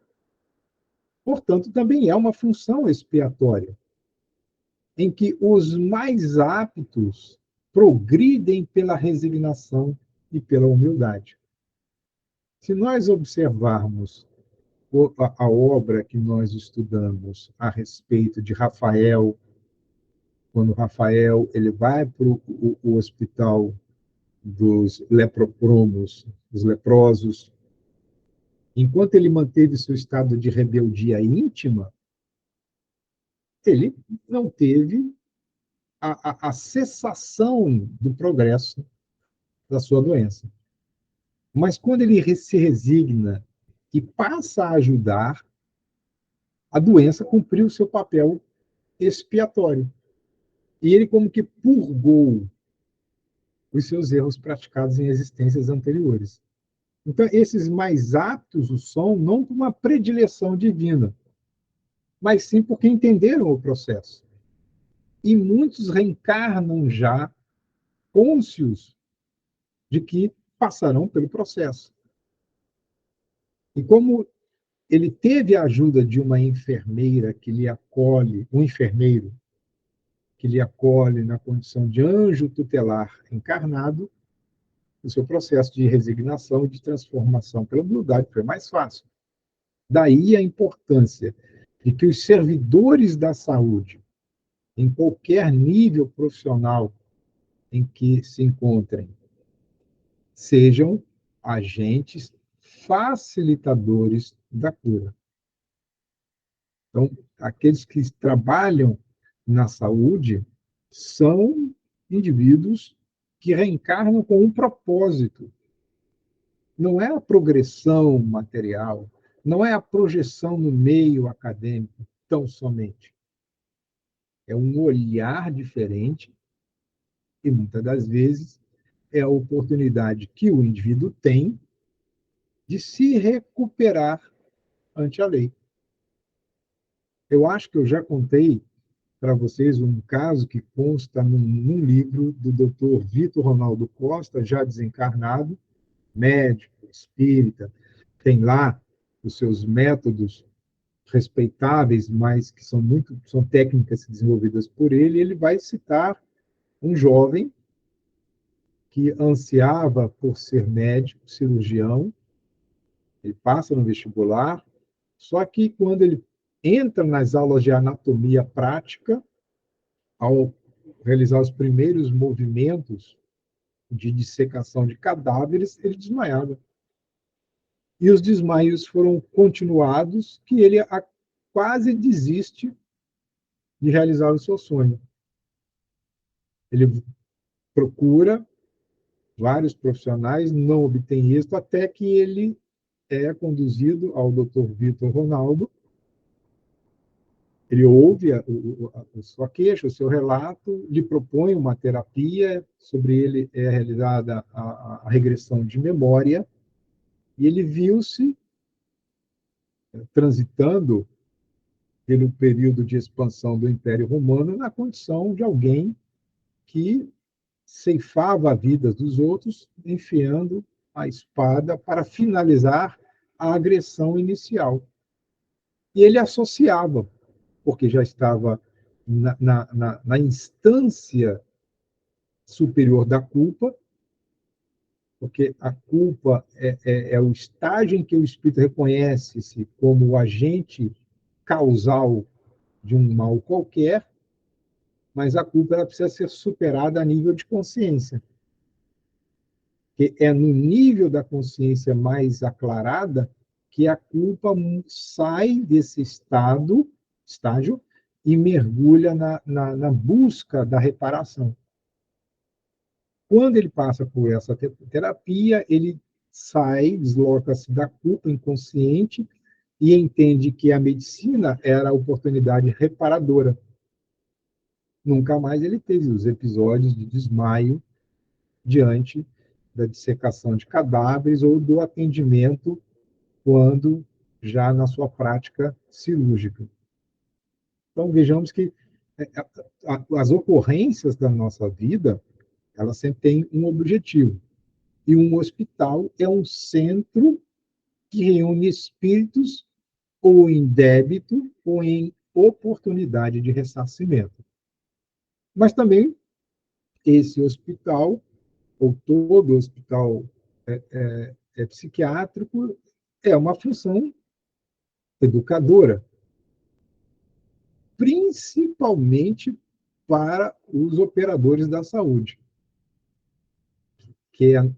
Portanto, também é uma função expiatória, em que os mais aptos progridem pela resignação e pela humildade. Se nós observarmos a obra que nós estudamos a respeito de Rafael, quando Rafael ele vai para o hospital dos lepropromos, dos leprosos, enquanto ele manteve seu estado de rebeldia íntima, ele não teve a cessação do progresso da sua doença. Mas quando ele se resigna e passa a ajudar, a doença cumpriu o seu papel expiatório. E ele como que purgou os seus erros praticados em existências anteriores. Então, esses mais aptos o são não por uma predileção divina, mas sim porque entenderam o processo. E muitos reencarnam já cônscios de que passarão pelo processo. E como ele teve a ajuda de uma enfermeira que lhe acolhe, um enfermeiro que lhe acolhe na condição de anjo tutelar encarnado, o seu processo de resignação e de transformação pela humildade foi mais fácil. Daí a importância de que os servidores da saúde, em qualquer nível profissional, em que se encontrem sejam agentes facilitadores da cura. Então, aqueles que trabalham na saúde são indivíduos que reencarnam com um propósito. Não é a progressão material, não é a projeção no meio acadêmico, tão somente. É um olhar diferente e, muitas das vezes, é a oportunidade que o indivíduo tem de se recuperar ante a lei. Eu acho que eu já contei para vocês um caso que consta num livro do Dr. Vitor Ronaldo Costa, já desencarnado, médico, espírita, tem lá os seus métodos respeitáveis, mas que são técnicas desenvolvidas por ele. Ele vai citar um jovem que ansiava por ser médico, cirurgião, ele passa no vestibular, só que quando ele entra nas aulas de anatomia prática, ao realizar os primeiros movimentos de dissecação de cadáveres, ele desmaiava. E os desmaios foram continuados, que ele quase desiste de realizar o seu sonho. Ele procura vários profissionais, não obtém êxito, até que ele é conduzido ao Dr. Vitor Ronaldo. Ele ouve a sua queixa, o seu relato, lhe propõe uma terapia, sobre ele é realizada a regressão de memória, e ele viu-se transitando pelo período de expansão do Império Romano na condição de alguém que ceifava a vida dos outros, enfiando a espada para finalizar a agressão inicial. E ele associava, porque já estava na instância superior da culpa, porque a culpa é o estágio em que o espírito reconhece-se como o agente causal de um mal qualquer, mas a culpa ela precisa ser superada a nível de consciência. Que é no nível da consciência mais aclarada que a culpa sai desse estágio, e mergulha na busca da reparação. Quando ele passa por essa terapia, ele sai, desloca-se da culpa inconsciente e entende que a medicina era a oportunidade reparadora. Nunca mais ele teve os episódios de desmaio diante da dissecação de cadáveres ou do atendimento quando já na sua prática cirúrgica. Então, vejamos que as ocorrências da nossa vida, elas sempre têm um objetivo. E um hospital é um centro que reúne espíritos ou em débito ou em oportunidade de ressarcimento. Mas também esse hospital, ou todo hospital psiquiátrico, é uma função educadora, principalmente para os operadores da saúde, que é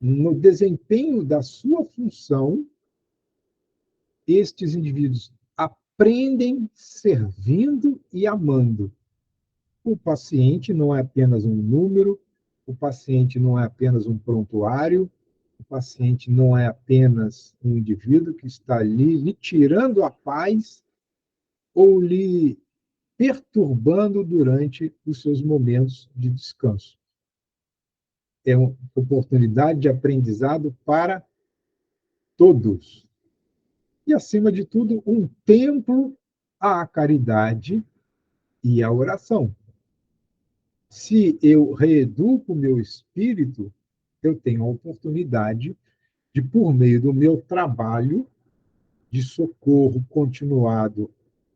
no desempenho da sua função, estes indivíduos aprendem servindo e amando. O paciente não é apenas um número, o paciente não é apenas um prontuário, o paciente não é apenas um indivíduo que está ali lhe tirando a paz ou lhe perturbando durante os seus momentos de descanso. É uma oportunidade de aprendizado para todos. E, acima de tudo, um templo à caridade e à oração. Se eu reeduco o meu espírito, eu tenho a oportunidade de, por meio do meu trabalho de socorro continuado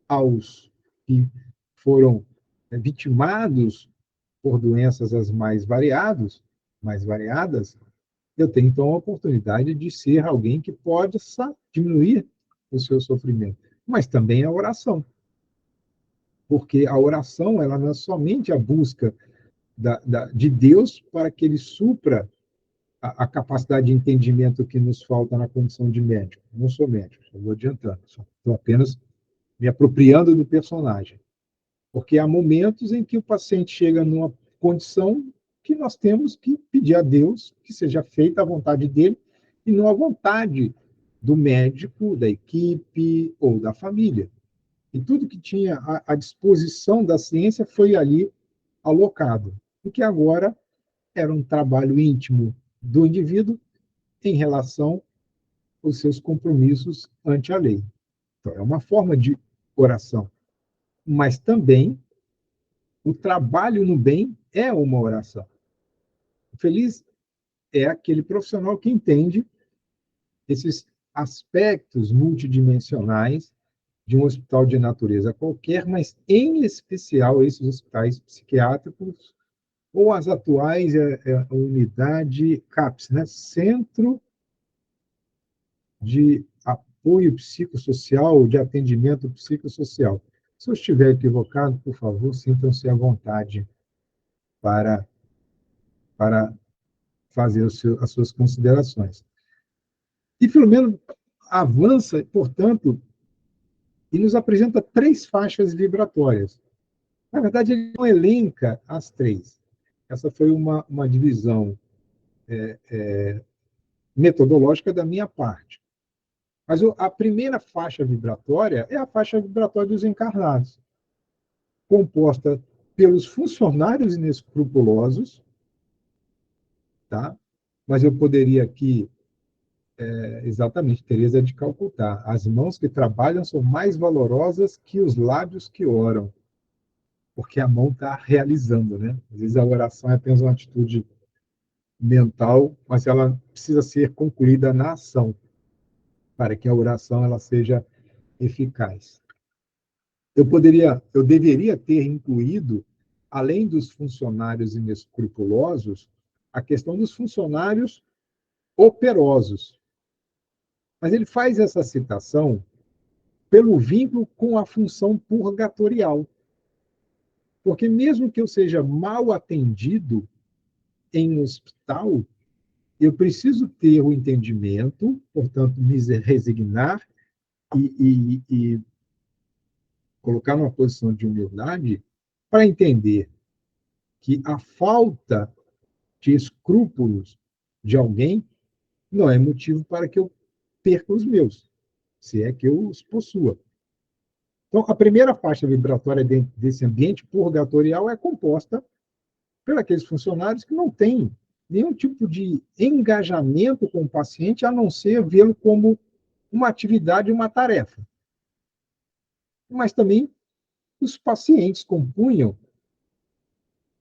aos que foram vitimados por doenças as mais variadas, eu tenho então a oportunidade de ser alguém que pode diminuir o seu sofrimento. Mas também a oração. Porque a oração, ela não é somente a busca de Deus para que ele supra a capacidade de entendimento que nos falta na condição de médico. Não sou médico, só vou adiantando, estou apenas me apropriando do personagem. Porque há momentos em que o paciente chega numa condição que nós temos que pedir a Deus que seja feita a vontade dele e não a vontade do médico, da equipe ou da família. E tudo que tinha à disposição da ciência foi ali alocado. O que agora era um trabalho íntimo do indivíduo em relação aos seus compromissos ante a lei. Então, é uma forma de oração. Mas também o trabalho no bem é uma oração. Feliz é aquele profissional que entende esses aspectos multidimensionais de um hospital de natureza qualquer, mas em especial esses hospitais psiquiátricos ou as atuais a unidade CAPS, né? Centro de Apoio Psicossocial, de Atendimento Psicossocial. Se eu estiver equivocado, por favor, sintam-se à vontade para, para fazer as suas considerações. E Filomeno avança, portanto, e nos apresenta 3 faixas vibratórias. Na verdade, ele não elenca as 3. Essa foi uma divisão metodológica da minha parte. Mas a primeira faixa vibratória é a faixa vibratória dos encarnados, composta pelos funcionários inescrupulosos, tá? Mas eu poderia aqui, exatamente, Teresa de Calcutá, as mãos que trabalham são mais valorosas que os lábios que oram, porque a mão está realizando, né? Às vezes a oração é apenas uma atitude mental, mas ela precisa ser concluída na ação, para que a oração ela seja eficaz. Eu deveria ter incluído, além dos funcionários inescrupulosos, a questão dos funcionários operosos. Mas ele faz essa citação pelo vínculo com a função purgatorial. Porque mesmo que eu seja mal atendido em um hospital, eu preciso ter o entendimento, portanto, me resignar e colocar numa posição de humildade para entender que a falta de escrúpulos de alguém não é motivo para que eu perca os meus, se é que eu os possua. Então, a primeira faixa vibratória desse ambiente purgatorial é composta por aqueles funcionários que não têm nenhum tipo de engajamento com o paciente, a não ser vê-lo como uma atividade, uma tarefa. Mas também os pacientes compunham,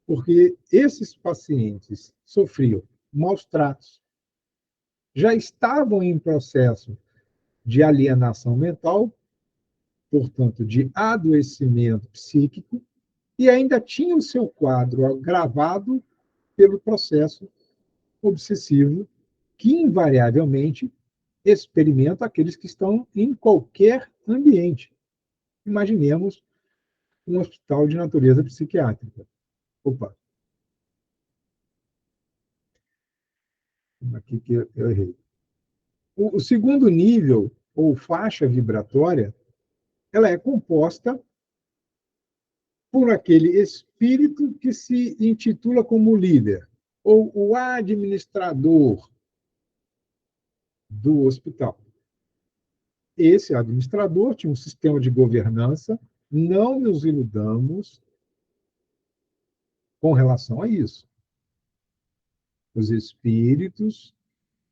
porque esses pacientes sofriam maus tratos, já estavam em processo de alienação mental, portanto, de adoecimento psíquico, e ainda tinham o seu quadro agravado pelo processo obsessivo que, invariavelmente, experimenta aqueles que estão em qualquer ambiente. Imaginemos um hospital de natureza psiquiátrica. Opa, aqui que eu errei. O segundo nível, ou faixa vibratória, ela é composta por aquele espírito que se intitula como líder, ou o administrador do hospital. Esse administrador tinha um sistema de governança, não nos iludamos com relação a isso. Os espíritos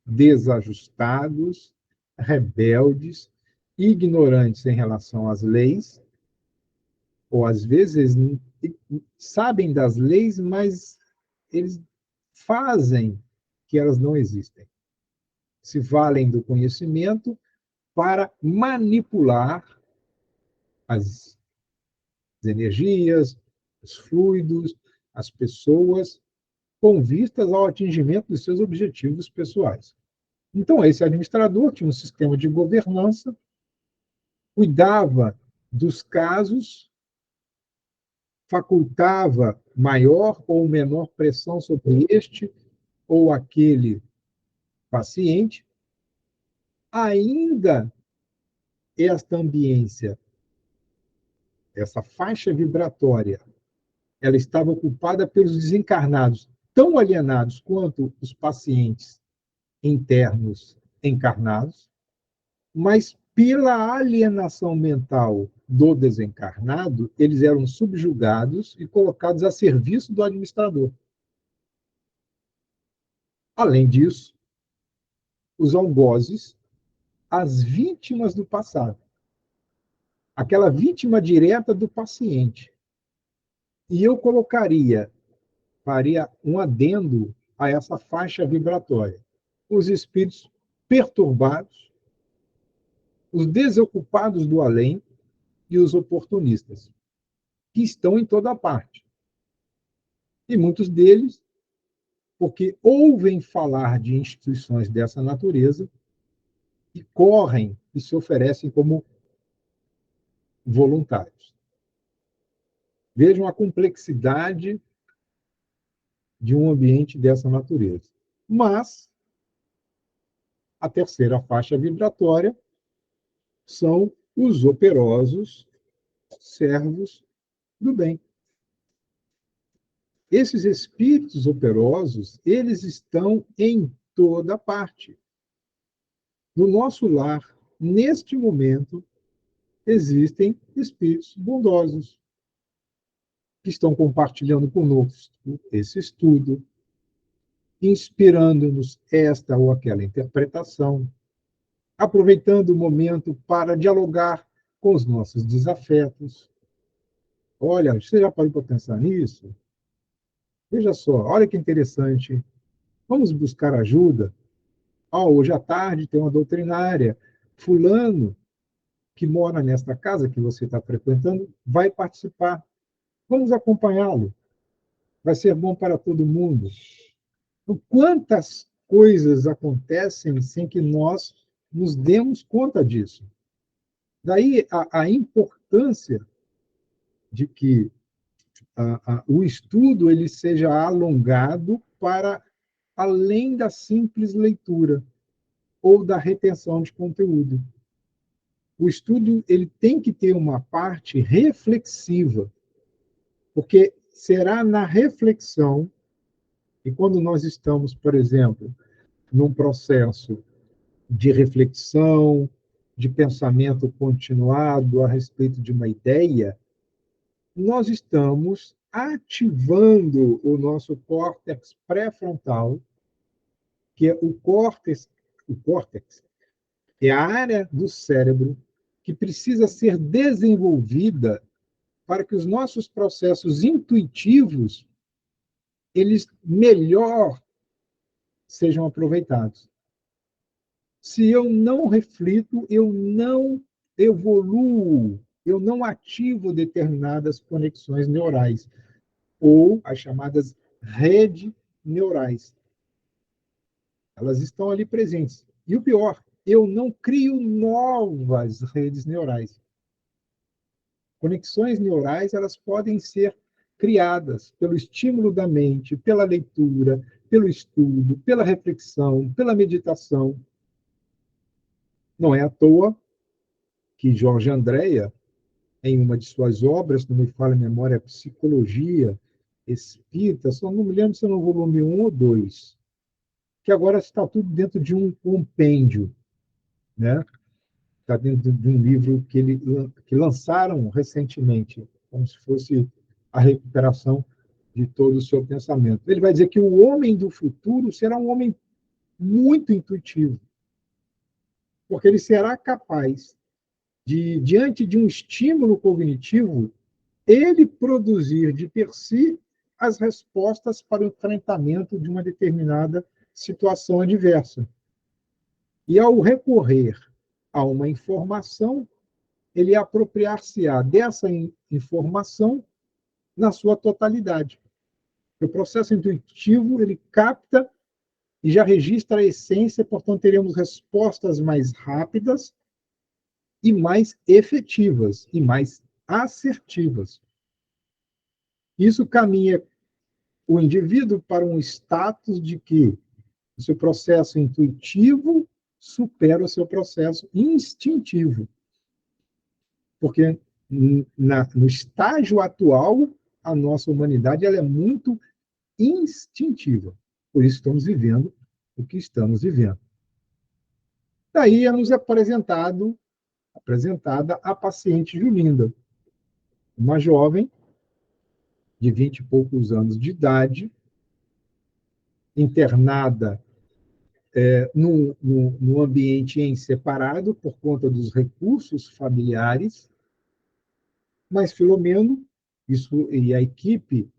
desajustados, rebeldes, ignorantes em relação às leis, ou às vezes sabem das leis, mas eles fazem que elas não existem. Se valem do conhecimento para manipular as energias, os fluidos, as pessoas, com vistas ao atingimento dos seus objetivos pessoais. Então, esse administrador tinha um sistema de governança, cuidava dos casos facultava maior ou menor pressão sobre este ou aquele paciente, ainda esta ambiência, essa faixa vibratória, ela estava ocupada pelos desencarnados, tão alienados quanto os pacientes internos encarnados, mas pela alienação mental do desencarnado, eles eram subjugados e colocados a serviço do administrador. Além disso, os algozes, as vítimas do passado, aquela vítima direta do paciente. E eu faria um adendo a essa faixa vibratória. Os espíritos perturbados, os desocupados do além e os oportunistas, que estão em toda parte. E muitos deles, porque ouvem falar de instituições dessa natureza e correm e se oferecem como voluntários. Vejam a complexidade de um ambiente dessa natureza. Mas a terceira faixa vibratória são os operosos servos do bem. Esses espíritos operosos, eles estão em toda parte. No nosso lar, neste momento, existem espíritos bondosos que estão compartilhando conosco esse estudo, inspirando-nos esta ou aquela interpretação, aproveitando o momento para dialogar com os nossos desafetos. Olha, você já parou para pensar nisso? Veja só, olha que interessante. Vamos buscar ajuda? Hoje à tarde tem uma doutrinária. Fulano, que mora nesta casa que você está frequentando, vai participar. Vamos acompanhá-lo. Vai ser bom para todo mundo. Então, quantas coisas acontecem sem que nós nos demos conta disso? Daí a importância de que o estudo ele seja alongado para além da simples leitura ou da retenção de conteúdo. O estudo ele tem que ter uma parte reflexiva, porque será na reflexão, e quando nós estamos, por exemplo, num processo de reflexão, de pensamento continuado a respeito de uma ideia, nós estamos ativando o nosso córtex pré-frontal, que é o córtex é a área do cérebro que precisa ser desenvolvida para que os nossos processos intuitivos eles melhor sejam aproveitados. Se eu não reflito, eu não evoluo, eu não ativo determinadas conexões neurais, ou as chamadas redes neurais. Elas estão ali presentes. E o pior, eu não crio novas redes neurais. Conexões neurais, elas podem ser criadas pelo estímulo da mente, pela leitura, pelo estudo, pela reflexão, pela meditação. Não é à toa que Jorge Andréa, em uma de suas obras, não me falha a memória, Psicologia Espírita, só não me lembro se é no volume 1 ou 2, que agora está tudo dentro de um compêndio, né? Está dentro de um livro que lançaram recentemente, como se fosse a recuperação de todo o seu pensamento. Ele vai dizer que o homem do futuro será um homem muito intuitivo, porque ele será capaz de, diante de um estímulo cognitivo, ele produzir de per si as respostas para o enfrentamento de uma determinada situação adversa. E ao recorrer a uma informação, ele apropriar-se-á dessa informação na sua totalidade. O processo intuitivo, ele capta e já registra a essência, portanto, teremos respostas mais rápidas e mais efetivas, e mais assertivas. Isso caminha o indivíduo para um status de que o seu processo intuitivo supera o seu processo instintivo. Porque no estágio atual, a nossa humanidade ela é muito instintiva. Por isso estamos vivendo o que estamos vivendo. Daí é nos apresentada a paciente Julinda, uma jovem de 20 e poucos anos de idade, internada num ambiente em separado por conta dos recursos familiares, mas Filomeno, isso e a equipe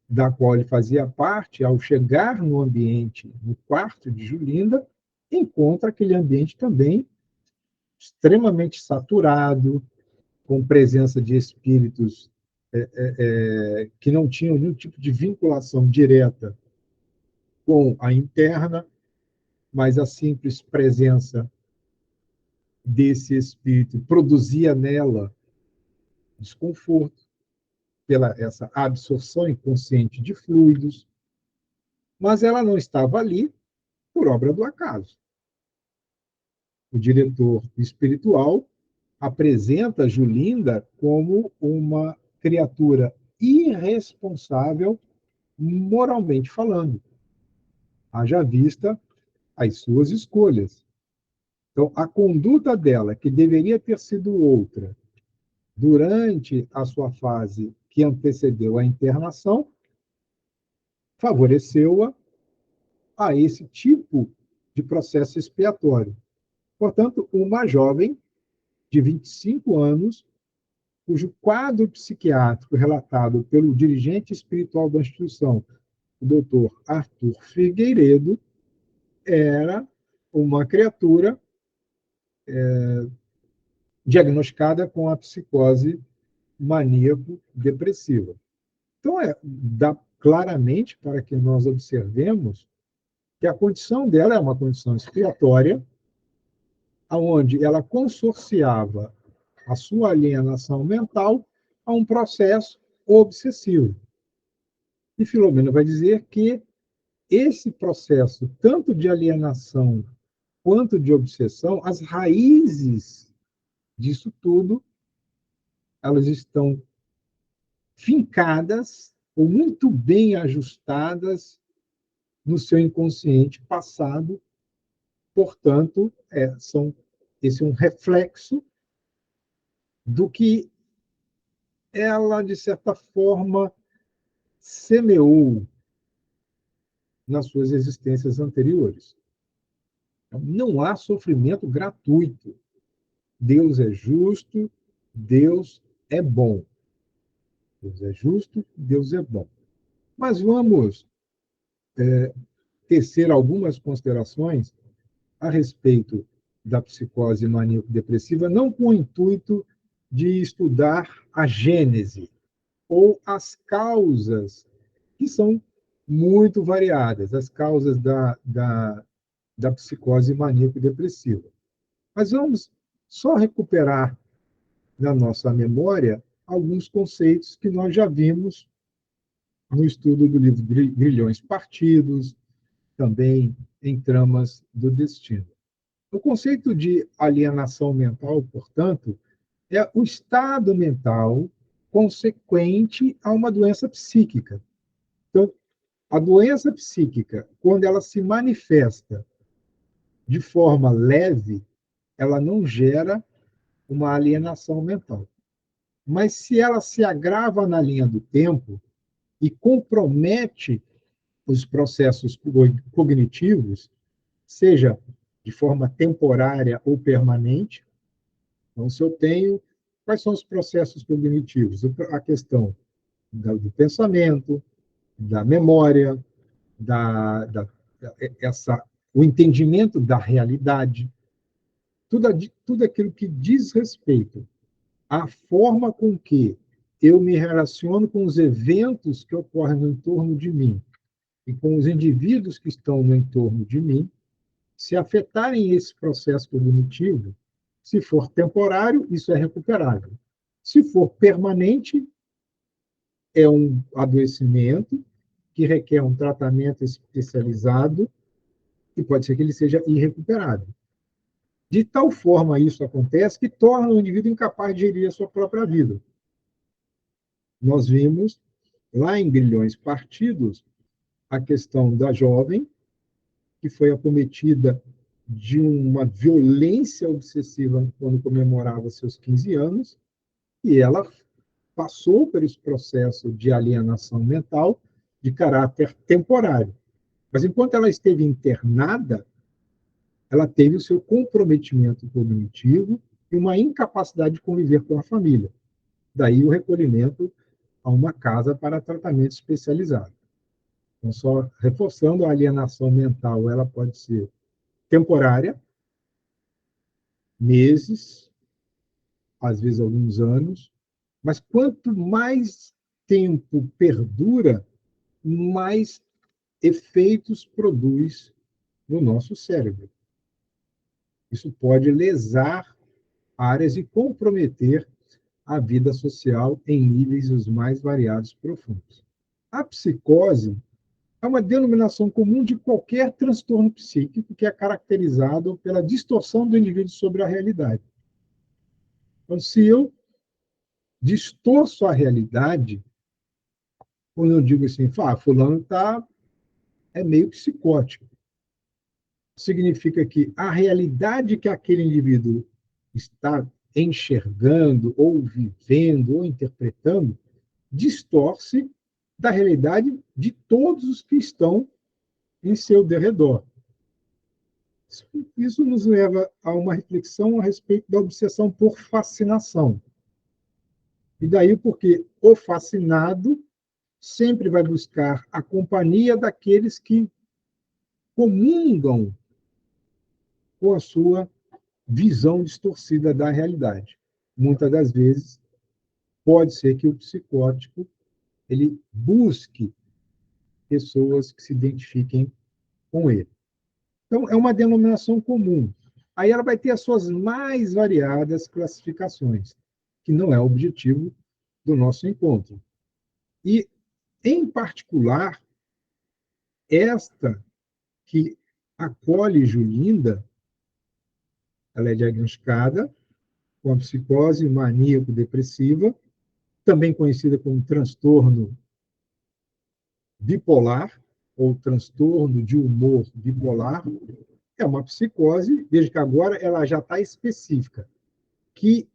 da qual ele fazia parte, ao chegar no ambiente, no quarto de Julinda, encontra aquele ambiente também extremamente saturado, com presença de espíritos que não tinham nenhum tipo de vinculação direta com a interna, mas a simples presença desse espírito produzia nela desconforto, pela essa absorção inconsciente de fluidos, mas ela não estava ali por obra do acaso. O diretor espiritual apresenta Julinda como uma criatura irresponsável, moralmente falando, haja vista as suas escolhas. Então, a conduta dela, que deveria ter sido outra, durante a sua fase que antecedeu a internação, favoreceu-a a esse tipo de processo expiatório. Portanto, uma jovem de 25 anos, cujo quadro psiquiátrico relatado pelo dirigente espiritual da instituição, o doutor Arthur Figueiredo, era uma criatura diagnosticada com a psicose maníaco-depressiva. Então, dá claramente para que nós observemos que a condição dela é uma condição expiatória, onde ela consorciava a sua alienação mental a um processo obsessivo. E Filomena vai dizer que esse processo, tanto de alienação quanto de obsessão, as raízes disso tudo, elas estão fincadas ou muito bem ajustadas no seu inconsciente passado. Portanto, esse é um reflexo do que ela, de certa forma, semeou nas suas existências anteriores. Então, não há sofrimento gratuito. Deus é justo, Deus é bom. Deus é justo, Deus é bom. Mas vamos tecer algumas considerações a respeito da psicose maníaco-depressiva, não com o intuito de estudar a gênese ou as causas, que são muito variadas, as causas da psicose maníaco-depressiva. Mas vamos só recuperar na nossa memória alguns conceitos que nós já vimos no estudo do livro Grilhões Partidos, também em Tramas do Destino. O conceito de alienação mental, portanto, é o estado mental consequente a uma doença psíquica. Então, a doença psíquica, quando ela se manifesta de forma leve, ela não gera uma alienação mental. Mas se ela se agrava na linha do tempo e compromete os processos cognitivos, seja de forma temporária ou permanente, então, se eu tenho, quais são os processos cognitivos? A questão do pensamento, da memória, da o entendimento da realidade, tudo aquilo que diz respeito à forma com que eu me relaciono com os eventos que ocorrem no entorno de mim e com os indivíduos que estão no entorno de mim, se afetarem esse processo cognitivo, se for temporário, isso é recuperável. Se for permanente, é um adoecimento que requer um tratamento especializado e pode ser que ele seja irrecuperável. De tal forma isso acontece que torna o indivíduo incapaz de gerir a sua própria vida. Nós vimos lá em Grilhões Partidos a questão da jovem que foi acometida de uma violência obsessiva quando comemorava seus 15 anos, e ela passou por esse processo de alienação mental de caráter temporário. Mas enquanto ela esteve internada, ela teve o seu comprometimento cognitivo e uma incapacidade de conviver com a família. Daí o recolhimento a uma casa para tratamento especializado. Então, só reforçando, a alienação mental, ela pode ser temporária, meses, às vezes alguns anos, mas quanto mais tempo perdura, mais efeitos produz no nosso cérebro. Isso pode lesar áreas e comprometer a vida social em níveis os mais variados e profundos. A psicose é uma denominação comum de qualquer transtorno psíquico que é caracterizado pela distorção do indivíduo sobre a realidade. Então, se eu distorço a realidade, quando eu digo assim, fulano é meio psicótico, significa que a realidade que aquele indivíduo está enxergando, ou vivendo, ou interpretando, distorce da realidade de todos os que estão em seu derredor. Isso nos leva a uma reflexão a respeito da obsessão por fascinação. E daí porque o fascinado sempre vai buscar a companhia daqueles que comungam com a sua visão distorcida da realidade. Muitas das vezes, pode ser que o psicótico ele busque pessoas que se identifiquem com ele. Então, é uma denominação comum. Aí ela vai ter as suas mais variadas classificações, que não é o objetivo do nosso encontro. E, em particular, esta que acolhe Julinda, ela é diagnosticada com a psicose maníaco-depressiva, também conhecida como transtorno bipolar, ou transtorno de humor bipolar. É uma psicose, veja que agora ela já está específica, que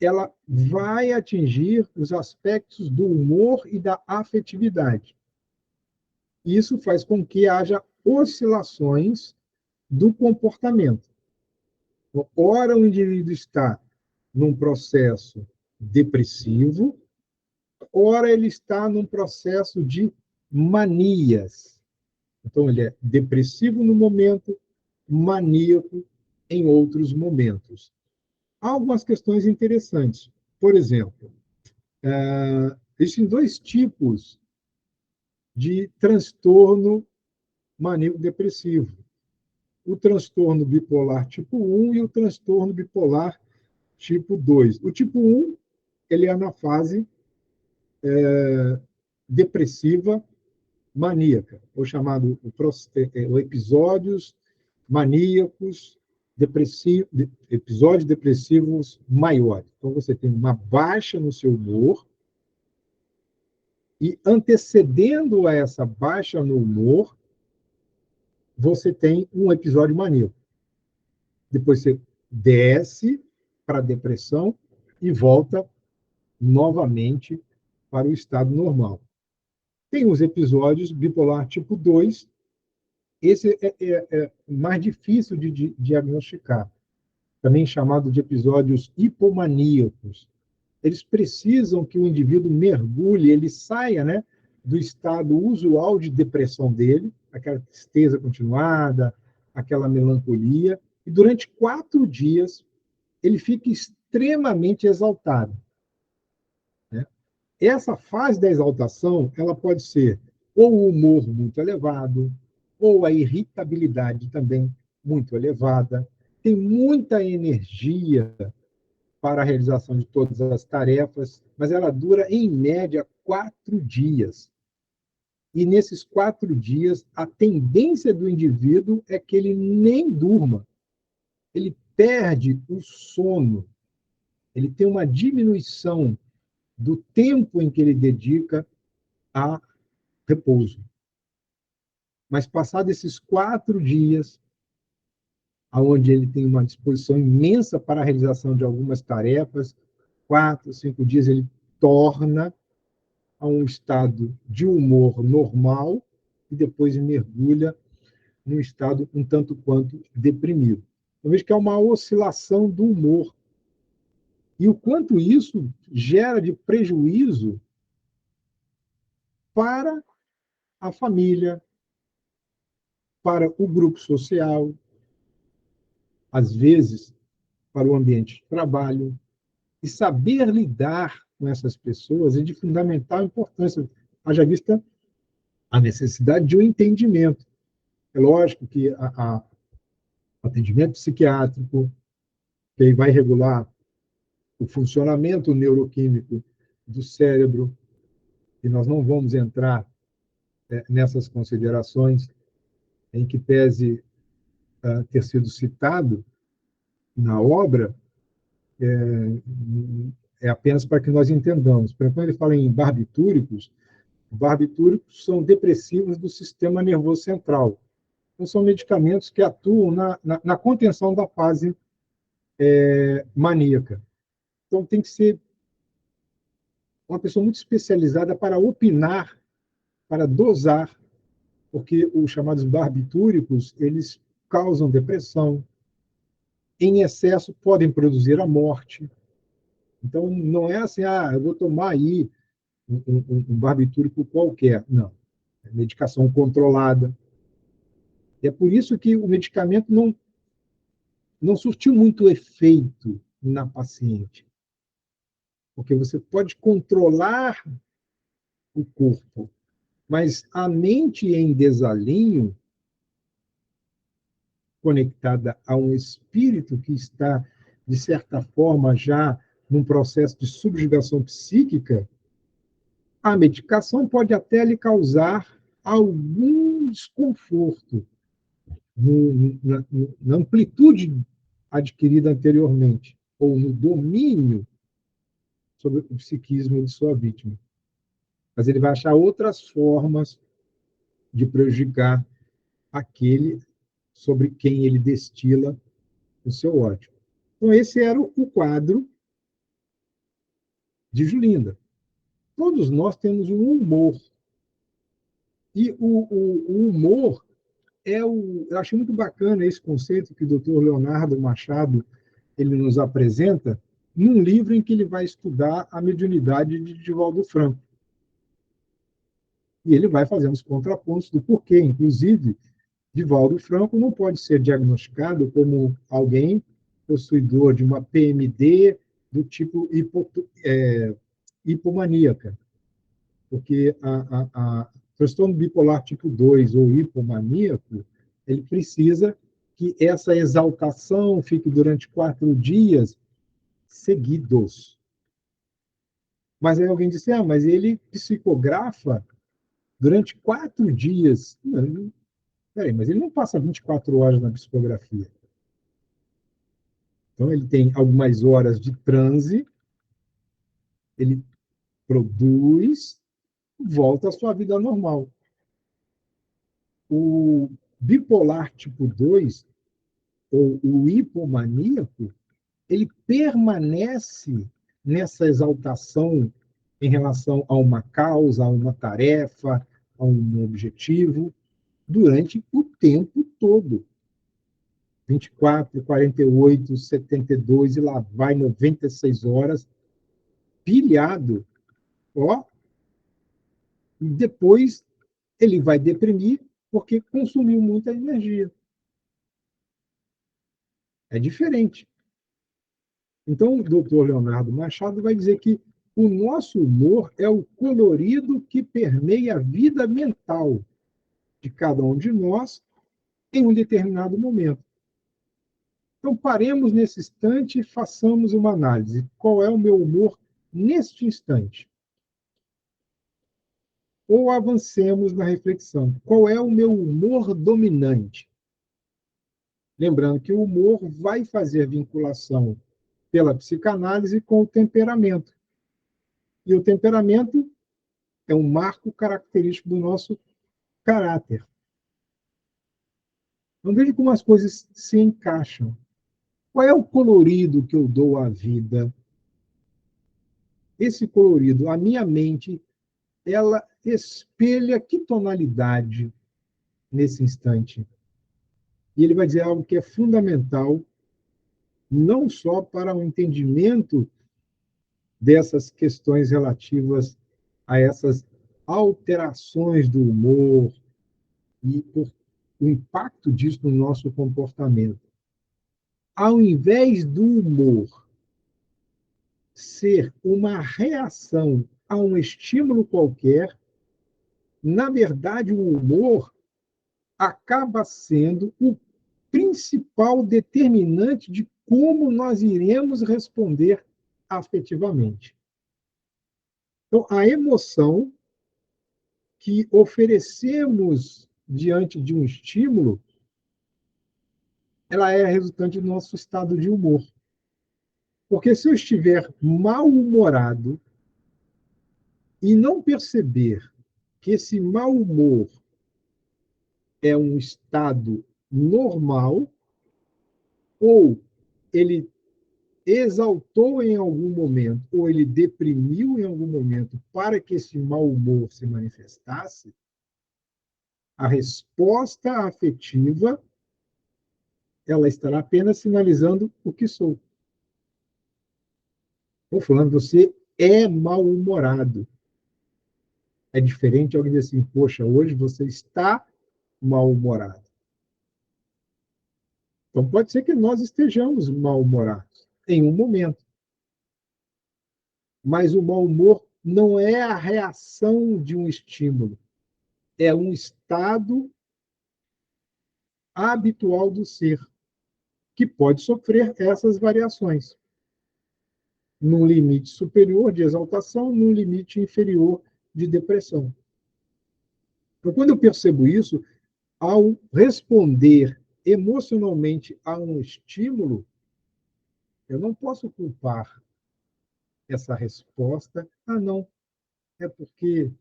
ela vai atingir os aspectos do humor e da afetividade. Isso faz com que haja oscilações do comportamento. Ora, o indivíduo está num processo depressivo, ora, ele está num processo de manias. Então, ele é depressivo no momento, maníaco em outros momentos. Há algumas questões interessantes. Por exemplo, existem dois tipos de transtorno maníaco-depressivo. O transtorno bipolar tipo 1 e o transtorno bipolar tipo 2. O tipo 1, ele é na fase depressiva maníaca, ou chamado o episódios maníacos episódios depressivos maiores. Então, você tem uma baixa no seu humor e, antecedendo a essa baixa no humor, você tem um episódio maníaco. Depois você desce para a depressão e volta novamente para o estado normal. Tem os episódios bipolar tipo 2, esse é mais difícil de diagnosticar, também chamado de episódios hipomaníacos. Eles precisam que o indivíduo mergulhe, ele saia, né, do estado usual de depressão dele, aquela tristeza continuada, aquela melancolia, e durante 4 dias ele fica extremamente exaltado. Né? Essa fase da exaltação, ela pode ser ou o humor muito elevado, ou a irritabilidade também muito elevada, tem muita energia para a realização de todas as tarefas, mas ela dura, em média, 4 dias. E nesses 4 dias, a tendência do indivíduo é que ele nem durma. Ele perde o sono. Ele tem uma diminuição do tempo em que ele dedica a repouso. Mas passados esses 4 dias, onde ele tem uma disposição imensa para a realização de algumas tarefas, 4, 5 dias, ele torna a um estado de humor normal e depois mergulha num estado um tanto quanto deprimido. Eu vejo que é uma oscilação do humor. E o quanto isso gera de prejuízo para a família, para o grupo social, às vezes para o ambiente de trabalho. E saber lidar com essas pessoas é de fundamental importância, haja vista a necessidade de um entendimento. É lógico que o atendimento psiquiátrico, que vai regular o funcionamento neuroquímico do cérebro, e nós não vamos entrar nessas considerações, em que pese ter sido citado na obra, é apenas para que nós entendamos. Por exemplo, quando ele fala em barbitúricos, barbitúricos são depressivos do sistema nervoso central. Então, são medicamentos que atuam na contenção da fase maníaca. Então, tem que ser uma pessoa muito especializada para opinar, para dosar, porque os chamados barbitúricos, eles causam depressão, em excesso podem produzir a morte. Então, não é assim, eu vou tomar aí um barbitúrico qualquer. Não. É medicação controlada. E é por isso que o medicamento não surtiu muito efeito na paciente. Porque você pode controlar o corpo, mas a mente em desalinho, conectada a um espírito que está, de certa forma, já num processo de subjugação psíquica, a medicação pode até lhe causar algum desconforto na amplitude adquirida anteriormente, ou no domínio sobre o psiquismo de sua vítima. Mas ele vai achar outras formas de prejudicar aquele sobre quem ele destila o seu ódio. Então, esse era o quadro de Julinda. Todos nós temos um humor. E o humor eu achei muito bacana esse conceito que o Dr. Leonardo Machado ele nos apresenta num livro em que ele vai estudar a mediunidade de Divaldo Franco. E ele vai fazendo os contrapontos do porquê, inclusive, Divaldo Franco não pode ser diagnosticado como alguém possuidor de uma PMD do tipo hipomaníaca, porque a transtorno bipolar tipo 2 ou hipomaníaco, ele precisa que essa exaltação fique durante 4 dias seguidos. Mas aí alguém disse, mas ele psicografa durante 4 dias. Peraí, mas ele não passa 24 horas na psicografia. Então, ele tem algumas horas de transe, ele produz, volta à sua vida normal. O bipolar tipo 2, ou o hipomaníaco, ele permanece nessa exaltação em relação a uma causa, a uma tarefa, a um objetivo, durante o tempo todo. 24, 48, 72, e lá vai 96 horas, pilhado. E depois ele vai deprimir porque consumiu muita energia. É diferente. Então, o doutor Leonardo Machado vai dizer que o nosso humor é o colorido que permeia a vida mental de cada um de nós em um determinado momento. Então, paremos nesse instante e façamos uma análise. Qual é o meu humor neste instante? Ou avancemos na reflexão. Qual é o meu humor dominante? Lembrando que o humor vai fazer vinculação pela psicanálise com o temperamento. E o temperamento é um marco característico do nosso caráter. Então, veja como as coisas se encaixam. Qual é o colorido que eu dou à vida? Esse colorido, a minha mente, ela espelha que tonalidade nesse instante? E ele vai dizer algo que é fundamental, não só para o entendimento dessas questões relativas a essas alterações do humor e o impacto disso no nosso comportamento. Ao invés do humor ser uma reação a um estímulo qualquer, na verdade, o humor acaba sendo o principal determinante de como nós iremos responder afetivamente. Então, a emoção que oferecemos diante de um estímulo, ela é resultante do nosso estado de humor. Porque se eu estiver mal-humorado e não perceber que esse mau humor é um estado normal, ou ele exaltou em algum momento, ou ele deprimiu em algum momento para que esse mau humor se manifestasse, a resposta afetiva ela estará apenas sinalizando o que sou. Estou falando, você é mal-humorado. É diferente alguém dizer assim, poxa, hoje você está mal-humorado. Então, pode ser que nós estejamos mal-humorados em um momento. Mas o mau humor não é a reação de um estímulo. É um estado habitual do ser, que pode sofrer essas variações. Num limite superior de exaltação, num limite inferior de depressão. Então, quando eu percebo isso, ao responder emocionalmente a um estímulo, eu não posso culpar essa resposta. Ah, não, é porque.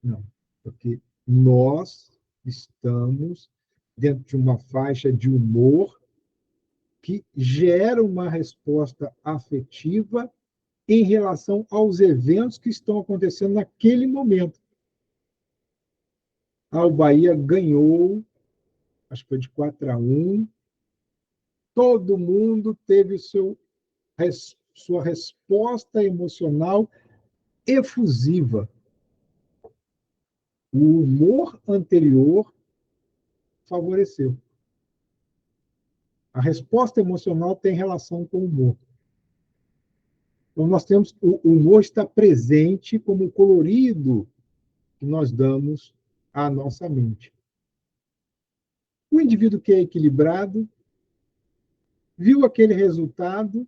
Não, porque nós estamos dentro de uma faixa de humor que gera uma resposta afetiva em relação aos eventos que estão acontecendo naquele momento. O Bahia ganhou, acho que foi de 4-1. Todo mundo teve sua resposta emocional efusiva. O humor anterior favoreceu. A resposta emocional tem relação com o humor. Então, nós temos o humor está presente como colorido que nós damos à nossa mente. O indivíduo que é equilibrado viu aquele resultado,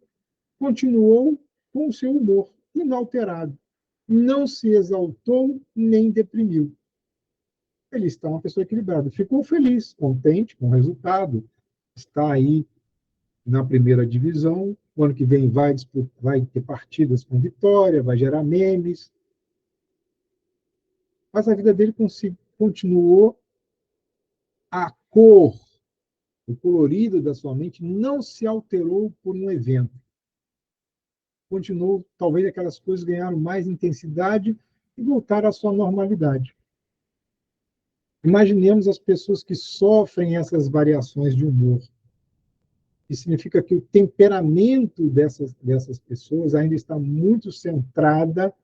continuou com o seu humor inalterado. Não se exaltou nem deprimiu. Ele está uma pessoa equilibrada. Ficou feliz, contente com o resultado. Está aí na primeira divisão. O ano que vem vai ter partidas com vitória, vai gerar memes. Mas a vida dele continuou, a cor, o colorido da sua mente não se alterou por um evento. Continuou, talvez aquelas coisas ganharam mais intensidade e voltaram à sua normalidade. Imaginemos as pessoas que sofrem essas variações de humor. Isso significa que o temperamento dessas pessoas ainda está muito centrada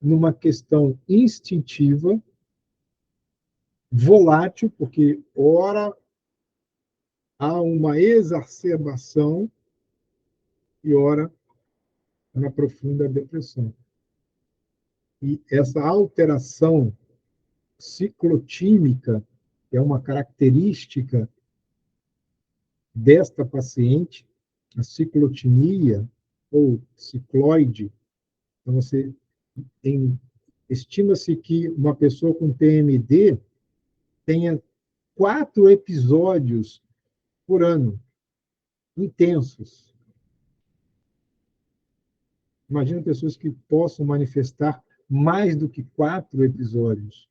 numa questão instintiva, volátil, porque ora há uma exacerbação e ora uma profunda depressão. E essa alteração ciclotímica, que é uma característica desta paciente, a ciclotimia ou cicloide. Então, estima-se que uma pessoa com TMD tenha 4 episódios por ano, intensos. Imagina pessoas que possam manifestar mais do que 4 episódios.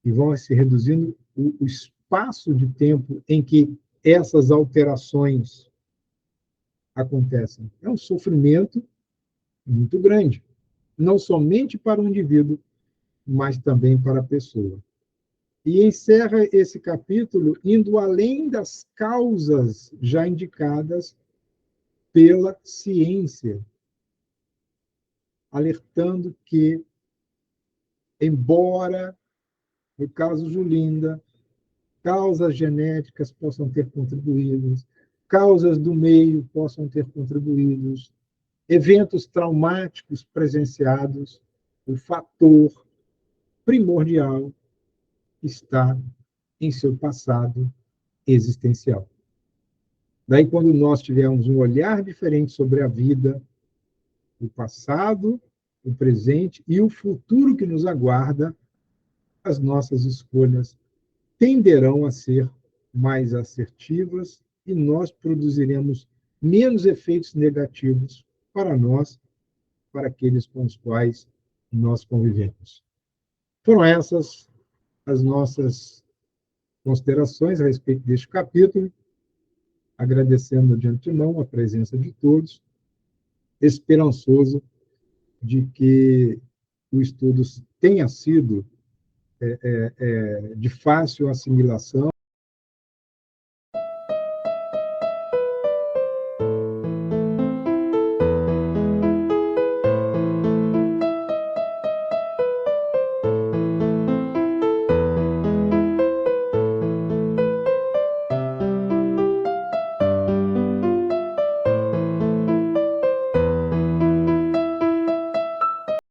E vão se reduzindo o espaço de tempo em que essas alterações acontecem. É um sofrimento muito grande, não somente para o indivíduo, mas também para a pessoa. E encerra esse capítulo indo além das causas já indicadas pela ciência, alertando que, embora, no caso Julinda, causas genéticas possam ter contribuído, causas do meio possam ter contribuído, eventos traumáticos presenciados, o fator primordial está em seu passado existencial. Daí, quando nós tivermos um olhar diferente sobre a vida, o passado, o presente e o futuro que nos aguarda, as nossas escolhas tenderão a ser mais assertivas e nós produziremos menos efeitos negativos para nós, para aqueles com os quais nós convivemos. Foram essas as nossas considerações a respeito deste capítulo, agradecendo de antemão a presença de todos, esperançoso de que o estudo tenha sido de fácil assimilação